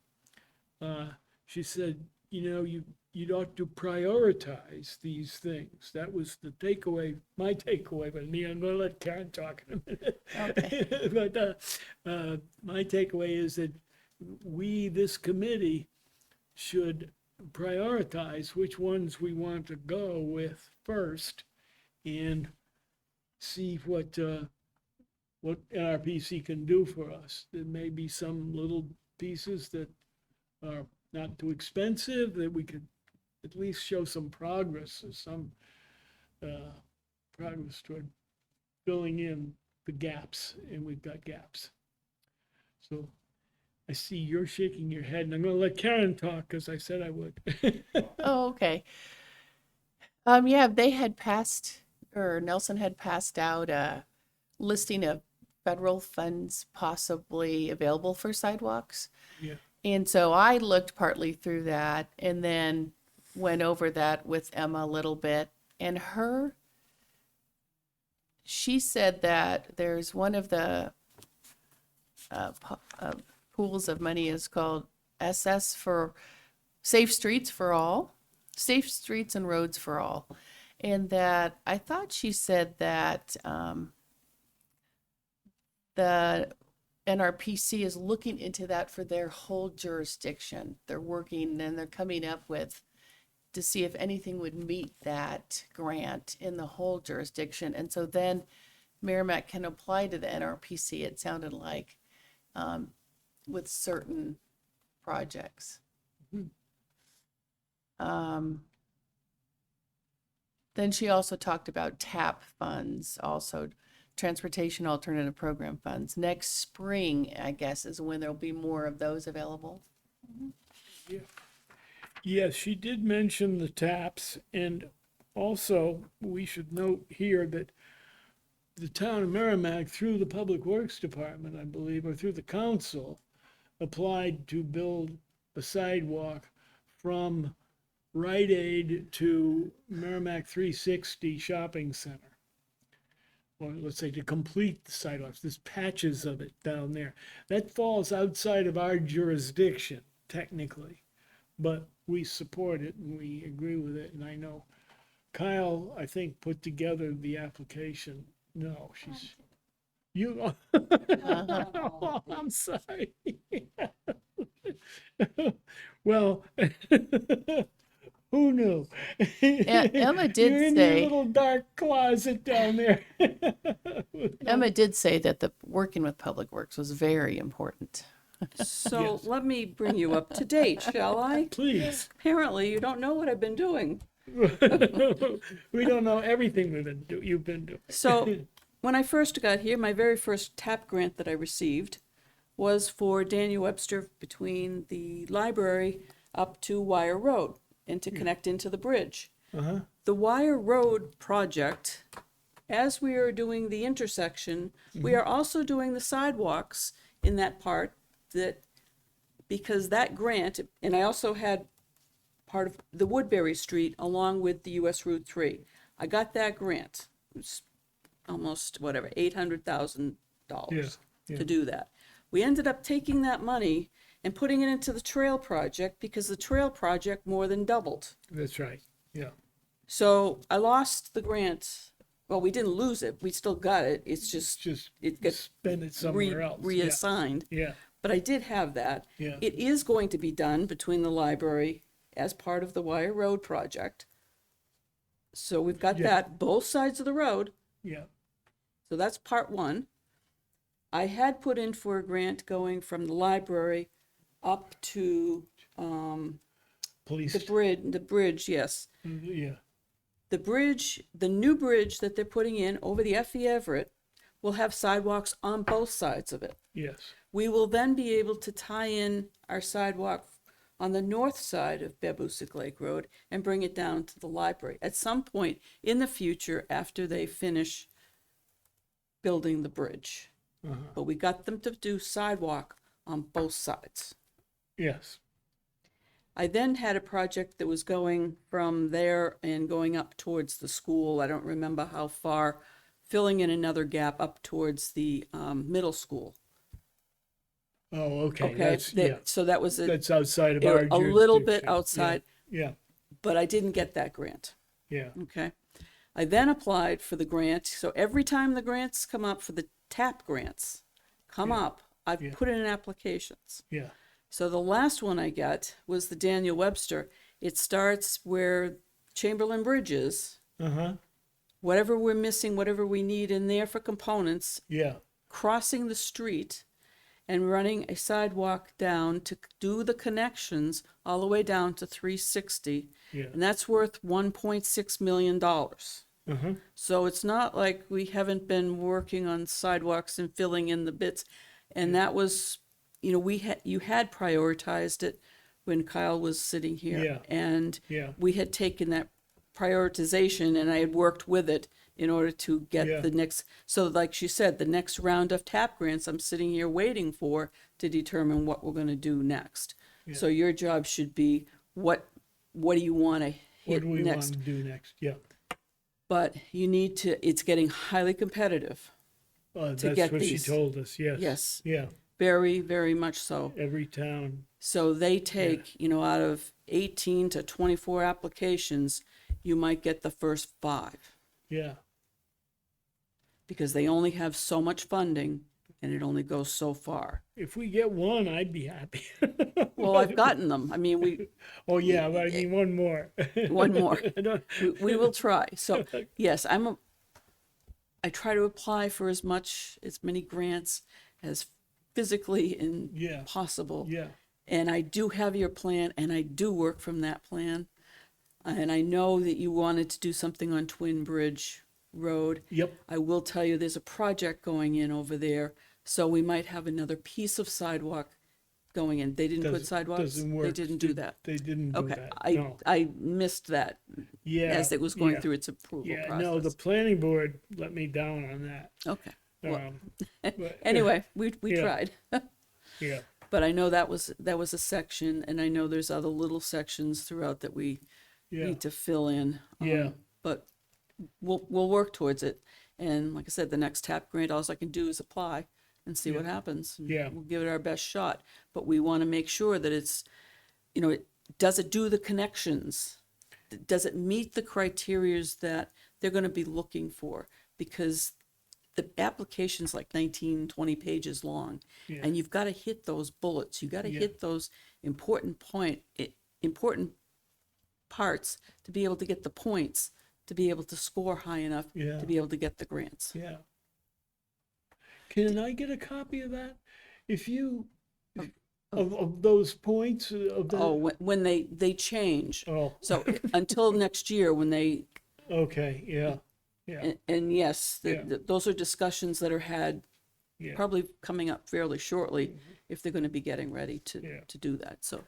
S1: she said, you'd ought to prioritize these things. That was the takeaway, my takeaway, but I'm going to let Karen talk in a minute.
S2: Okay.
S1: But my takeaway is that we, this committee, should prioritize which ones we want to go with first and see what NRPC can do for us. There may be some little pieces that are not too expensive that we could at least show some progress or some progress toward filling in the gaps, and we've got gaps. So I see you're shaking your head, and I'm going to let Karen talk because I said I would.
S2: Oh, okay. Yeah, they had passed, or Nelson had passed out a listing of federal funds possibly available for sidewalks.
S1: Yeah.
S2: And so I looked partly through that and then went over that with Emma a little bit. And she said that there's one of the pools of money is called SS for Safe Streets for All, Safe Streets and Roads for All. And that I thought she said that the NRPC is looking into that for their whole jurisdiction. They're working and they're coming up with to see if anything would meet that grant in the whole jurisdiction. And so then Merrimack can apply to the NRPC, it sounded like, with certain projects. Then she also talked about TAP funds, also Transportation Alternative Program funds. Next spring, I guess, is when there'll be more of those available.
S1: Yeah. Yes, she did mention the TAPs, and also we should note here that the town of Merrimack, through the Public Works Department, I believe, or through the council, applied to build a sidewalk from Rite Aid to Merrimack 360 Shopping Center. Or let's say to complete the sidewalks, there's patches of it down there. That falls outside of our jurisdiction, technically, but we support it and we agree with it. And I know Kyle, I think, put together the application. No, you, I'm sorry. Well, who knew?
S2: Emma did
S1: You're in
S2: say-
S1: your little dark closet down there.
S2: Emma did say that the working with Public Works was very important.
S5: So
S1: Yes.
S5: let me bring you up to date, shall I?
S1: Please.
S5: Apparently, you don't know what I've been doing.
S1: We don't know everything you've been doing.
S5: So when I first got here, my very first TAP grant that I received was for Daniel Webster between the library up to Wire Road and to connect into the bridge.
S1: Uh-huh.
S5: The Wire Road project, as we are doing the intersection, we are also doing the sidewalks in that part because that grant, and I also had part of the Woodbury Street along with the US Route 3. I got that grant. It was almost, $800,000
S1: Yeah.
S5: to do that. We ended up taking that money and putting it into the trail project because the trail project more than doubled.
S1: That's right. Yeah.
S5: So I lost the grant. Well, we didn't lose it. We still got it. It's just it gets
S1: spend it somewhere else.
S5: reassigned.
S1: Yeah.
S5: But I did have that.
S1: Yeah.
S5: It is going to be done between the library as part of the Wire Road project. So we've got
S1: Yeah.
S5: that, both sides of the road.
S1: Yeah.
S5: So that's part one. I had put in for a grant going from the library up to
S1: Police.
S5: the bridge, yes.
S1: Yeah.
S5: The bridge, the new bridge that they're putting in over the F.E. Everett will have sidewalks on both sides of it.
S1: Yes.
S5: We will then be able to tie in our sidewalk on the north side of Babusick Lake Road and bring it down to the library at some point in the future after they finish building the bridge. But we got them to do sidewalk on both sides.
S1: Yes.
S5: I then had a project that was going from there and going up towards the school. I don't remember how far, filling in another gap up towards the middle school.
S1: Oh, okay.
S5: Okay,
S1: That's, yeah.
S5: so that was
S1: That's outside of our
S5: a little bit
S1: jurisdiction.
S5: outside,
S1: Yeah.
S5: but I didn't get that grant.
S1: Yeah.
S5: Okay. I then applied for the grant. So every time the grants come up for the TAP grants come up, I've
S1: Yeah.
S5: put in applications.
S1: Yeah.
S5: So the last one I got was the Daniel Webster. It starts where Chamberlain Bridge is.
S1: Uh-huh.
S5: Whatever we're missing, whatever we need in there for components,
S1: Yeah.
S5: crossing the street and running a sidewalk down to do the connections all the way down to 360.
S1: Yeah.
S5: And that's worth $1.6 million.
S1: Uh-huh.
S5: So it's not like we haven't been working on sidewalks and filling in the bits. And that was, you know, you had prioritized it when Kyle was sitting here.
S1: Yeah.
S5: And
S1: Yeah.
S5: we had taken that prioritization and I had worked with it in order to get
S1: Yeah.
S5: the next, so like she said, the next round of TAP grants I'm sitting here waiting for to determine what we're gonna do next. So your job should be, what do you wanna
S1: What
S5: hit
S1: do we want
S5: next?
S1: to do next? Yeah.
S5: But you need to, it's getting highly competitive.
S1: That's
S5: get
S1: what
S5: these.
S1: she told us. Yes.
S5: Yes.
S1: Yeah.
S5: Very, very much so.
S1: Every town.
S5: So they take, you know, out of 18 to 24 applications, you might get the first 5
S1: Yeah.
S5: because they only have so much funding and it only goes so far.
S1: If we get one, I'd be happy.
S5: Well, I've gotten them. I mean,
S1: Oh, yeah. But I mean, one more.
S5: one more.
S1: I don't-
S5: We will try. So yes, I try to apply for as many grants as physically and
S1: Yeah.
S5: possible.
S1: Yeah.
S5: And I do have your plan and I do work from that plan. And I know that you wanted to do something on Twin Bridge Road.
S1: Yep.
S5: I will tell you, there's a project going in over there, so we might have another piece of sidewalk going in. They didn't put
S1: Doesn't-
S5: sidewalks?
S1: doesn't
S5: They
S1: work.
S5: didn't do that?
S1: They didn't do
S5: Okay,
S1: that. No.
S5: I missed that
S1: Yeah.
S5: as it was going
S1: yeah.
S5: through its approval
S1: Yeah.
S5: process.
S1: No, the planning board let me down on that.
S5: Okay, well,
S1: But,
S5: anyway, we
S1: Yeah.
S5: tried.
S1: Yeah.
S5: But I know that was a section, and I know there's other little sections throughout that we
S1: Yeah.
S5: need to fill in.
S1: Yeah.
S5: But we'll work towards it. And like I said, the next TAP grant, all I can do is apply and see what happens. And
S1: Yeah.
S5: We'll give it our best shot. But we want to make sure that it's, you know, does it do the connections? Does it meet the criterias that they're going to be looking for? Because the application's like 19, 20 pages long.
S1: Yeah.
S5: And you've got to hit those bullets. You got to
S1: Yeah.
S5: hit those important parts to be able to get the points, to be able to score high enough
S1: Yeah.
S5: to be able to get the grants.
S1: Yeah. Can I get a copy of that? If you, of those points of the.
S5: Oh, when they change.
S1: Oh,
S5: So until next year, when they,
S1: okay. Yeah. Yeah.
S5: and yes,
S1: Yeah.
S5: those are discussions that are had
S1: Yeah.
S5: probably coming up fairly shortly if they're going to be getting ready
S1: Yeah.
S5: to do that. So,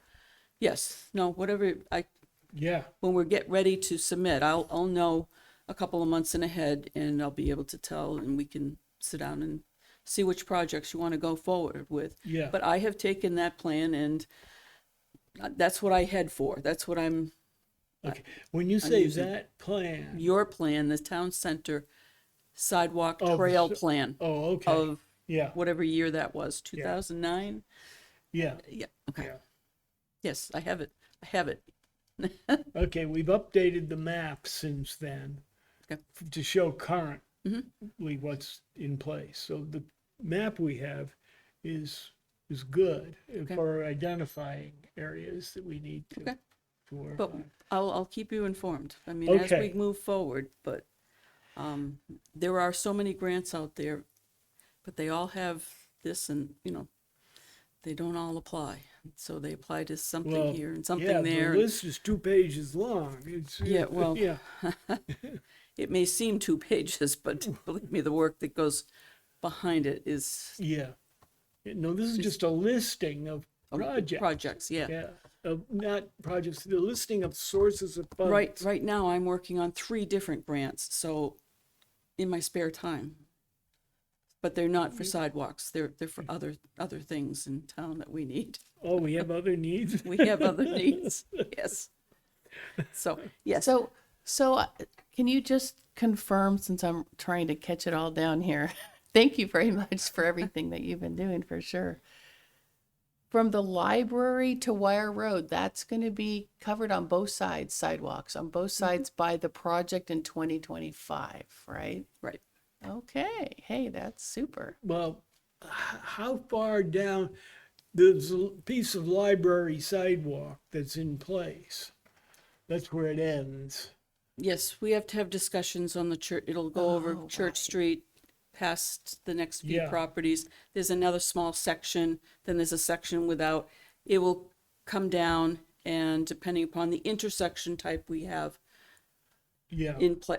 S5: yes, no, whatever
S1: Yeah.
S5: when we get ready to submit, I'll know a couple of months in ahead and I'll be able to tell and we can sit down and see which projects you want to go forward with.
S1: Yeah.
S5: But I have taken that plan and that's what I head for. That's what I'm,
S1: Okay. When you say
S5: using-
S1: that plan.
S5: your plan, the town center sidewalk
S1: Oh,
S5: trail
S1: so-
S5: plan
S1: Oh, okay.
S5: of
S1: Yeah.
S5: whatever year that was, 2009?
S1: Yeah.
S5: Yeah, okay.
S1: Yeah.
S5: Yes, I have it. I have it.
S1: Okay. We've updated the map since then
S5: Okay.
S1: to show currently
S5: Mm-hmm.
S1: what's in place. So the map we have is good for identifying areas that we need to,
S5: Okay.
S1: to work
S5: But
S1: on.
S5: I'll keep you informed. I mean, as we
S1: Okay.
S5: move forward, but there are so many grants out there, but they all have this and, you know, they don't all apply. So they apply to something
S1: Well,
S5: here and something
S1: yeah,
S5: there.
S1: the list is 2 pages long. It's,
S5: Yeah, well-
S1: yeah,
S5: It may seem 2 pages, but believe me, the work that goes behind it is
S1: yeah. No, this is just a listing of projects.
S5: projects, yeah.
S1: Yeah, of, not projects, the listing of sources of funds.
S5: Right now, I'm working on 3 different grants, so in my spare time. But they're not for sidewalks, they're for other things in town that we need.
S1: Oh, we have other needs?
S5: We have other needs, yes. So, yes,
S2: So can you just confirm, since I'm trying to catch it all down here? Thank you very much for everything that you've been doing, for sure. From the library to Wire Road, that's going to be covered on both sides, sidewalks on both sides by the project in 2025, right?
S5: right.
S2: Okay. Hey, that's super.
S1: Well, how far down, there's a piece of library sidewalk that's in place. That's where it ends.
S5: Yes, we have to have discussions on the church, it'll go over
S2: Oh,
S5: Church
S2: right.
S5: Street, past the next few
S1: Yeah.
S5: properties. There's another small section, then there's a section without. It will come down, and depending upon the intersection type we have
S1: Yeah,
S5: in play,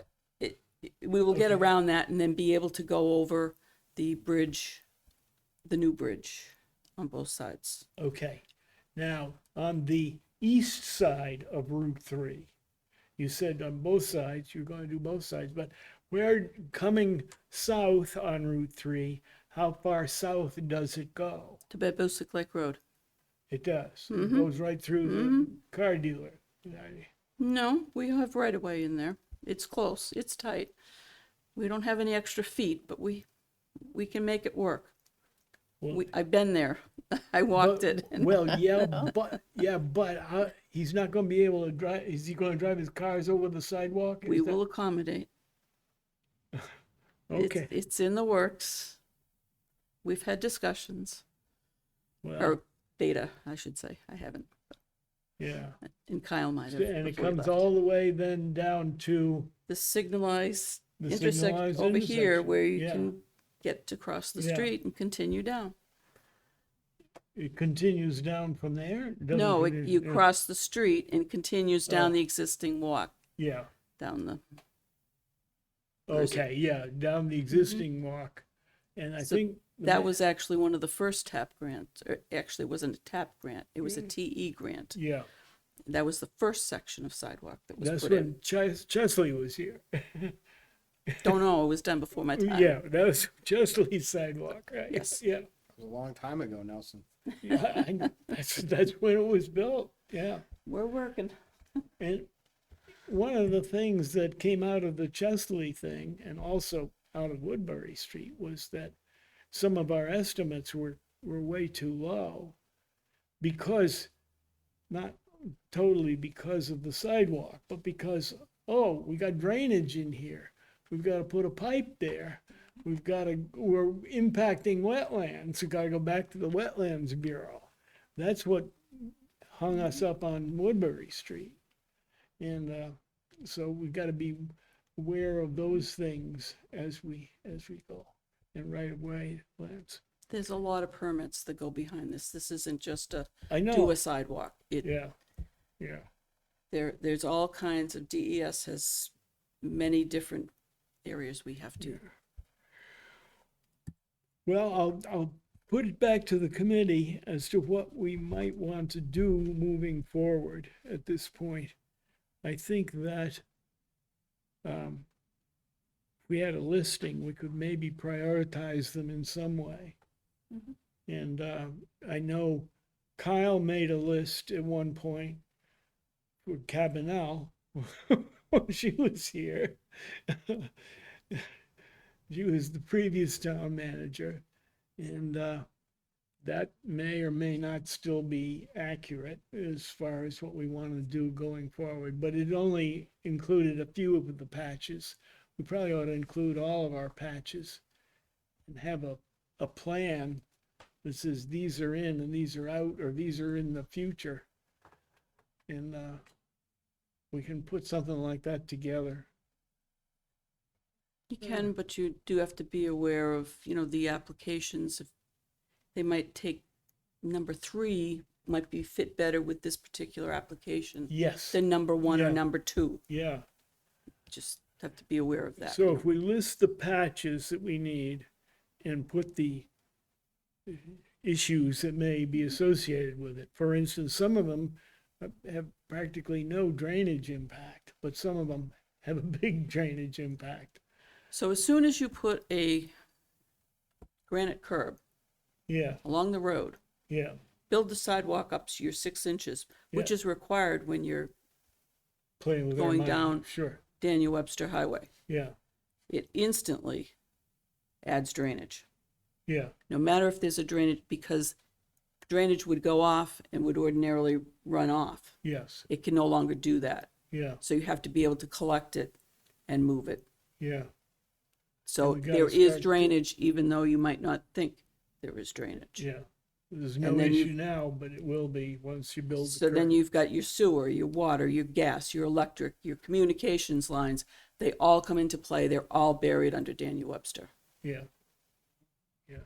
S5: we will get
S1: Okay.
S5: around that and then be able to go over the bridge, the new bridge on both sides.
S1: okay. Now, on the east side of Route 3, you said on both sides, you're going to do both sides, but we're coming south on Route 3. How far south does it go?
S5: To Babusick Lake Road.
S1: It does. It
S5: Mhm.
S1: goes right through the car dealer.
S5: No, we have right of way in there. It's close, it's tight. We don't have any extra feet, but we can make it work.
S1: Well,
S5: I've been there. I walked
S1: but-
S5: it. and-
S1: Well, but he's not going to be able to drive. Is he going to drive his cars over the sidewalk?
S5: We
S1: Is that-
S5: will accommodate.
S1: Okay.
S5: It's in the works. We've had discussions,
S1: Well,
S5: or beta, I should say. I haven't,
S1: yeah.
S5: and Kyle might have.
S1: And it
S5: before he
S1: comes
S5: left.
S1: all the way then down to
S5: The signalized
S1: the
S5: intersect
S1: signalized
S5: over here
S1: intersection.
S5: where you
S1: Yeah.
S5: can get to cross the
S1: Yeah.
S5: street and continue down.
S1: It continues down from there? Doesn't
S5: No,
S1: continue-
S5: you
S1: yeah.
S5: cross the street and continues down
S1: Oh.
S5: the existing walk,
S1: Yeah,
S5: down the, Where is it?
S1: okay, yeah, down the existing walk. And I
S5: So
S1: think.
S5: that was actually one of the first TAP grants, or actually it wasn't a TAP grant, it was a
S1: Mm.
S5: TE grant.
S1: Yeah,
S5: That was the first section of sidewalk that was
S1: that's
S5: put in.
S1: when Chesley was here.
S5: Don't know, it was done before my time.
S1: Yeah, that was Chesley's sidewalk, right?
S5: Yes.
S1: Yeah,
S3: It was a long time ago, Nelson.
S1: yeah, that's when it was built, yeah.
S5: We're working.
S1: And one of the things that came out of the Chesley thing and also out of Woodbury Street was that some of our estimates were way too low because, not totally because of the sidewalk, but because, oh, we got drainage in here. We've got to put a pipe there. We're impacting wetlands. We got to go back to the Wetlands Bureau. That's what hung us up on Woodbury Street. And so we've got to be aware of those things as we go. And right away, Lance.
S5: There's a lot of permits that go behind this. This isn't just a
S1: I
S5: do
S1: know.
S5: a sidewalk.
S1: Yeah.
S5: There's all kinds of, DES has many different areas we have to.
S1: Well, I'll put it back to the committee as to what we might want to do moving forward at this point. I think that if we had a listing, we could maybe prioritize them in some way.
S5: Mhm.
S1: And I know Kyle made a list at one point for Cabinel when she was here. She was the previous town manager, and that may or may not still be accurate as far as what we want to do going forward, but it only included a few of the patches. We probably ought to include all of our patches and have a plan that says these are in and these are out, or these are in the future. And we can put something like that together.
S5: You can, but you do have to be aware of, the applications. If they might take number 3 might be fit better with this particular application
S1: Yes,
S5: than number 1
S1: Yeah.
S5: or number 2.
S1: yeah.
S5: Just have to be aware of that.
S1: So if we list the patches that we need and put the issues that may be associated with it, for instance, some of them have practically no drainage impact, but some of them have a big drainage impact.
S5: So as soon as you put a granite curb
S1: Yeah,
S5: along the road,
S1: yeah,
S5: build the sidewalk up to your 6 inches, which
S1: Yeah.
S5: is required when you're
S1: playing with our
S5: Going
S1: money,
S5: down.
S1: sure,
S5: Daniel Webster Highway.
S1: yeah,
S5: It instantly adds drainage.
S1: yeah,
S5: No matter if there's a drainage, because drainage would go off and would ordinarily run off.
S1: yes,
S5: It can no longer do that.
S1: yeah,
S5: So you have to be able to collect it and move it.
S1: yeah,
S5: So
S1: And we gotta
S5: there is
S1: start-
S5: drainage, even though you might not think there is drainage.
S1: yeah. There's no
S5: And then
S1: issue now, but it will be once you build the
S5: So then
S1: curb.
S5: you've got your sewer, your water, your gas, your electric, your communications lines. They all come into play. They're all buried under Daniel Webster.
S1: Yeah, yeah,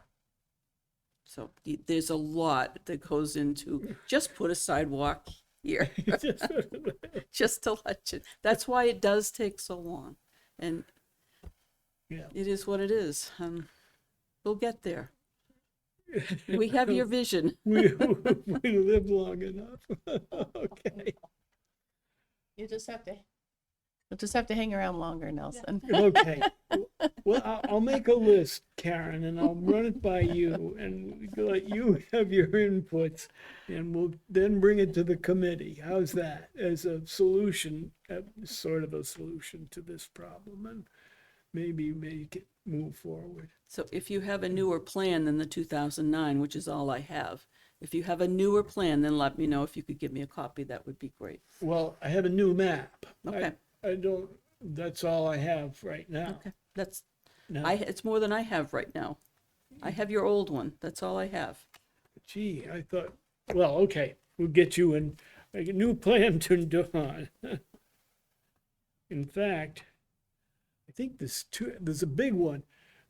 S5: So there's a lot that goes into just put a sidewalk here, just to let you. That's why it does take so long. And
S1: yeah.
S5: it is what it is. We'll get there. We have your vision.
S1: We live long enough. Okay.
S2: You'll just have to hang around longer, Nelson.
S1: Okay. Well, I'll make a list, Karen, and I'll run it by you and let you have your inputs, and we'll then bring it to the committee. How's that? As a solution, sort of a solution to this problem, and maybe make it move forward.
S5: So if you have a newer plan than the 2009, which is all I have, if you have a newer plan, then let me know. If you could give me a copy, that would be great.
S1: Well, I have a new map.
S5: Okay.
S1: I don't, that's all I have right now.
S5: Okay, that's,
S1: No.
S5: it's more than I have right now. I have your old one. That's all I have.
S1: Gee, I thought, well, okay, we'll get you a new plan to Dawn. In fact, I think there's a big one.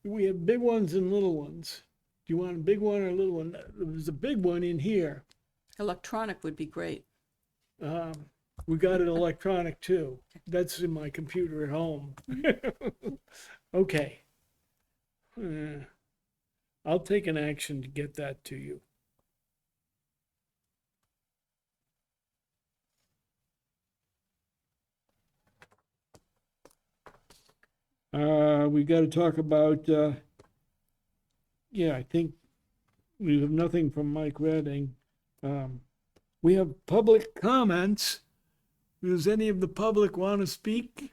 S1: We have big ones and little ones. Do you want a big one or a little one? There's a big one in here.
S5: Electronic would be great.
S1: We got it electronic too. That's in my computer at home. Okay. I'll take an action to get that to you. We got to talk about, yeah, I think we have nothing from Mike Redding. We have public comments. Does any of the public want to speak?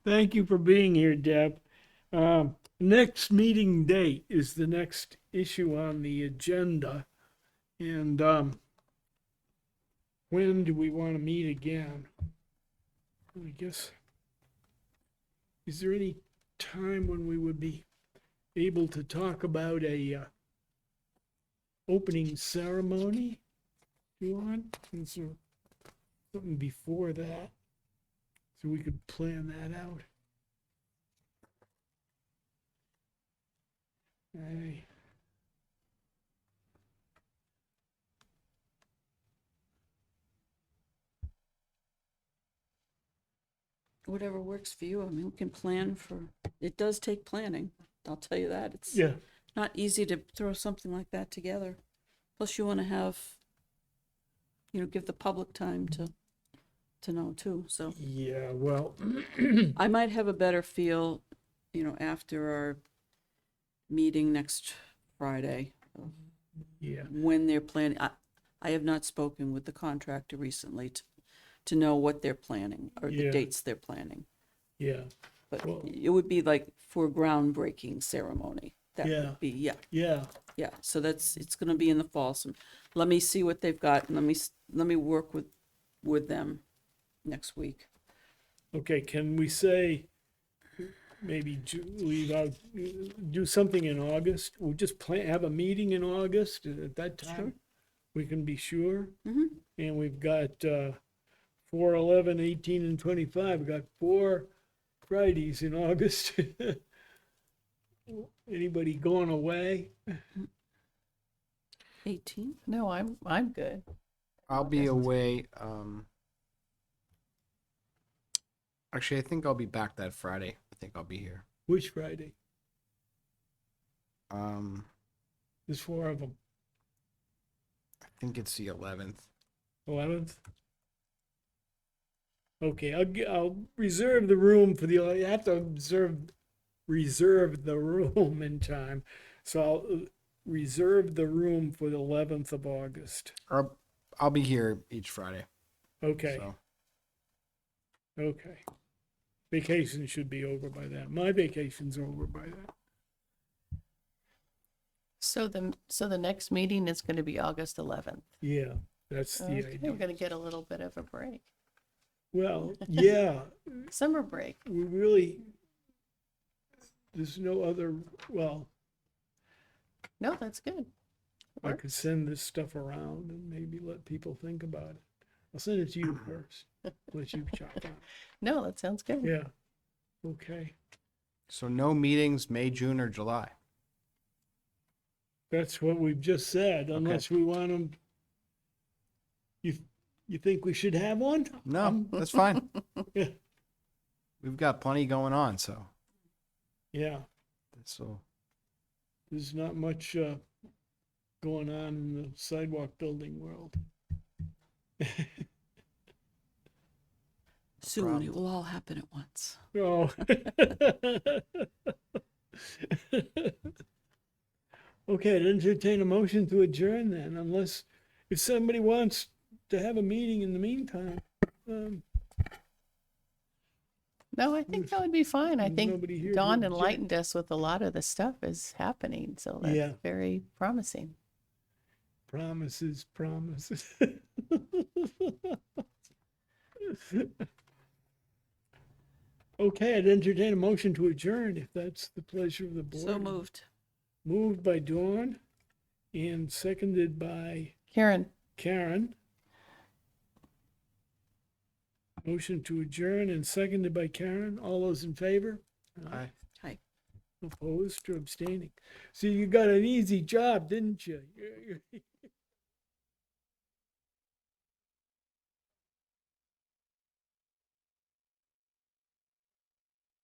S1: Thank you for being here, Deb. Next meeting date is the next issue on the agenda. And when do we want to meet again? I guess, is there any time when we would be able to talk about a opening ceremony? You want? Is there something before that? So we could plan that out. Hey.
S5: Whatever works for you. I mean, we can plan for, it does take planning. I'll tell you that. It's
S1: Yeah,
S5: not easy to throw something like that together. Plus you want to have, give the public time to know too. So
S1: yeah, well,
S5: I might have a better feel, after our meeting next Friday,
S1: yeah,
S5: when they're planning. I have not spoken with the contractor recently to know what they're planning or the
S1: Yeah.
S5: dates they're planning.
S1: yeah,
S5: But
S1: Well-
S5: it would be like for a groundbreaking ceremony. That
S1: Yeah.
S5: would be, yeah.
S1: yeah,
S5: So it's gonna be in the fall. So let me see what they've got and let me work with them next week.
S1: okay, can we say maybe leave out, do something in August? We'll just have a meeting in August, and at that time,
S5: Sure.
S1: we can be sure.
S5: Mhm.
S1: And we've got 4, 11, 18, and 25. We've got 4 Fridays in August. Anybody going away?
S5: 18?
S2: No, I'm good.
S3: I'll be away. Actually, I think I'll be back that Friday. I think I'll be here.
S1: Which Friday?
S3: Um,
S1: There's 4 of them.
S3: I think it's the 11th.
S1: 11th? Okay, I'll reserve the room for the, you have to reserve the room in time. So I'll reserve the room for the 11th of August.
S3: Or I'll be here each Friday.
S1: Okay,
S3: So.
S1: okay. Vacation should be over by then. My vacation's over by then.
S2: So the next meeting is going to be August 11th.
S1: Yeah, that's the
S2: Okay,
S1: idea.
S2: we're going to get a little bit of a break.
S1: Well, yeah,
S2: Summer break.
S1: we really, there's no other, well,
S2: No, that's good.
S1: I
S2: Works.
S1: could send this stuff around and maybe let people think about it. I'll send it to you first, let you chop on it.
S2: No, that sounds good.
S1: Yeah, okay.
S3: So no meetings May, June, or July.
S1: That's what we've just said, unless we want them. You think we should have one?
S3: No, that's fine.
S1: Yeah.
S3: We've got plenty going on, so
S1: Yeah, there's not much going on in the sidewalk building world.
S5: Soon,
S3: problem.
S5: it will all happen at once.
S1: Oh. Okay, I'd entertain a motion to adjourn then, unless, if somebody wants to have a meeting in the meantime.
S2: No, I think that would be fine. I
S1: There's
S2: think
S1: nobody here to
S2: Dawn
S1: object.
S2: enlightened us with a lot of the stuff is happening, so that's
S1: Yeah.
S2: very promising.
S1: Promises, promises. Okay, I'd entertain a motion to adjourn if that's the pleasure of the board.
S5: So moved.
S1: Moved by Dawn and seconded by
S2: Karen,
S1: Karen. Motion to adjourn and seconded by Karen. All those in favor?
S3: Aye.
S5: Hi.
S1: Opposed or abstaining? So you got an easy job, didn't you?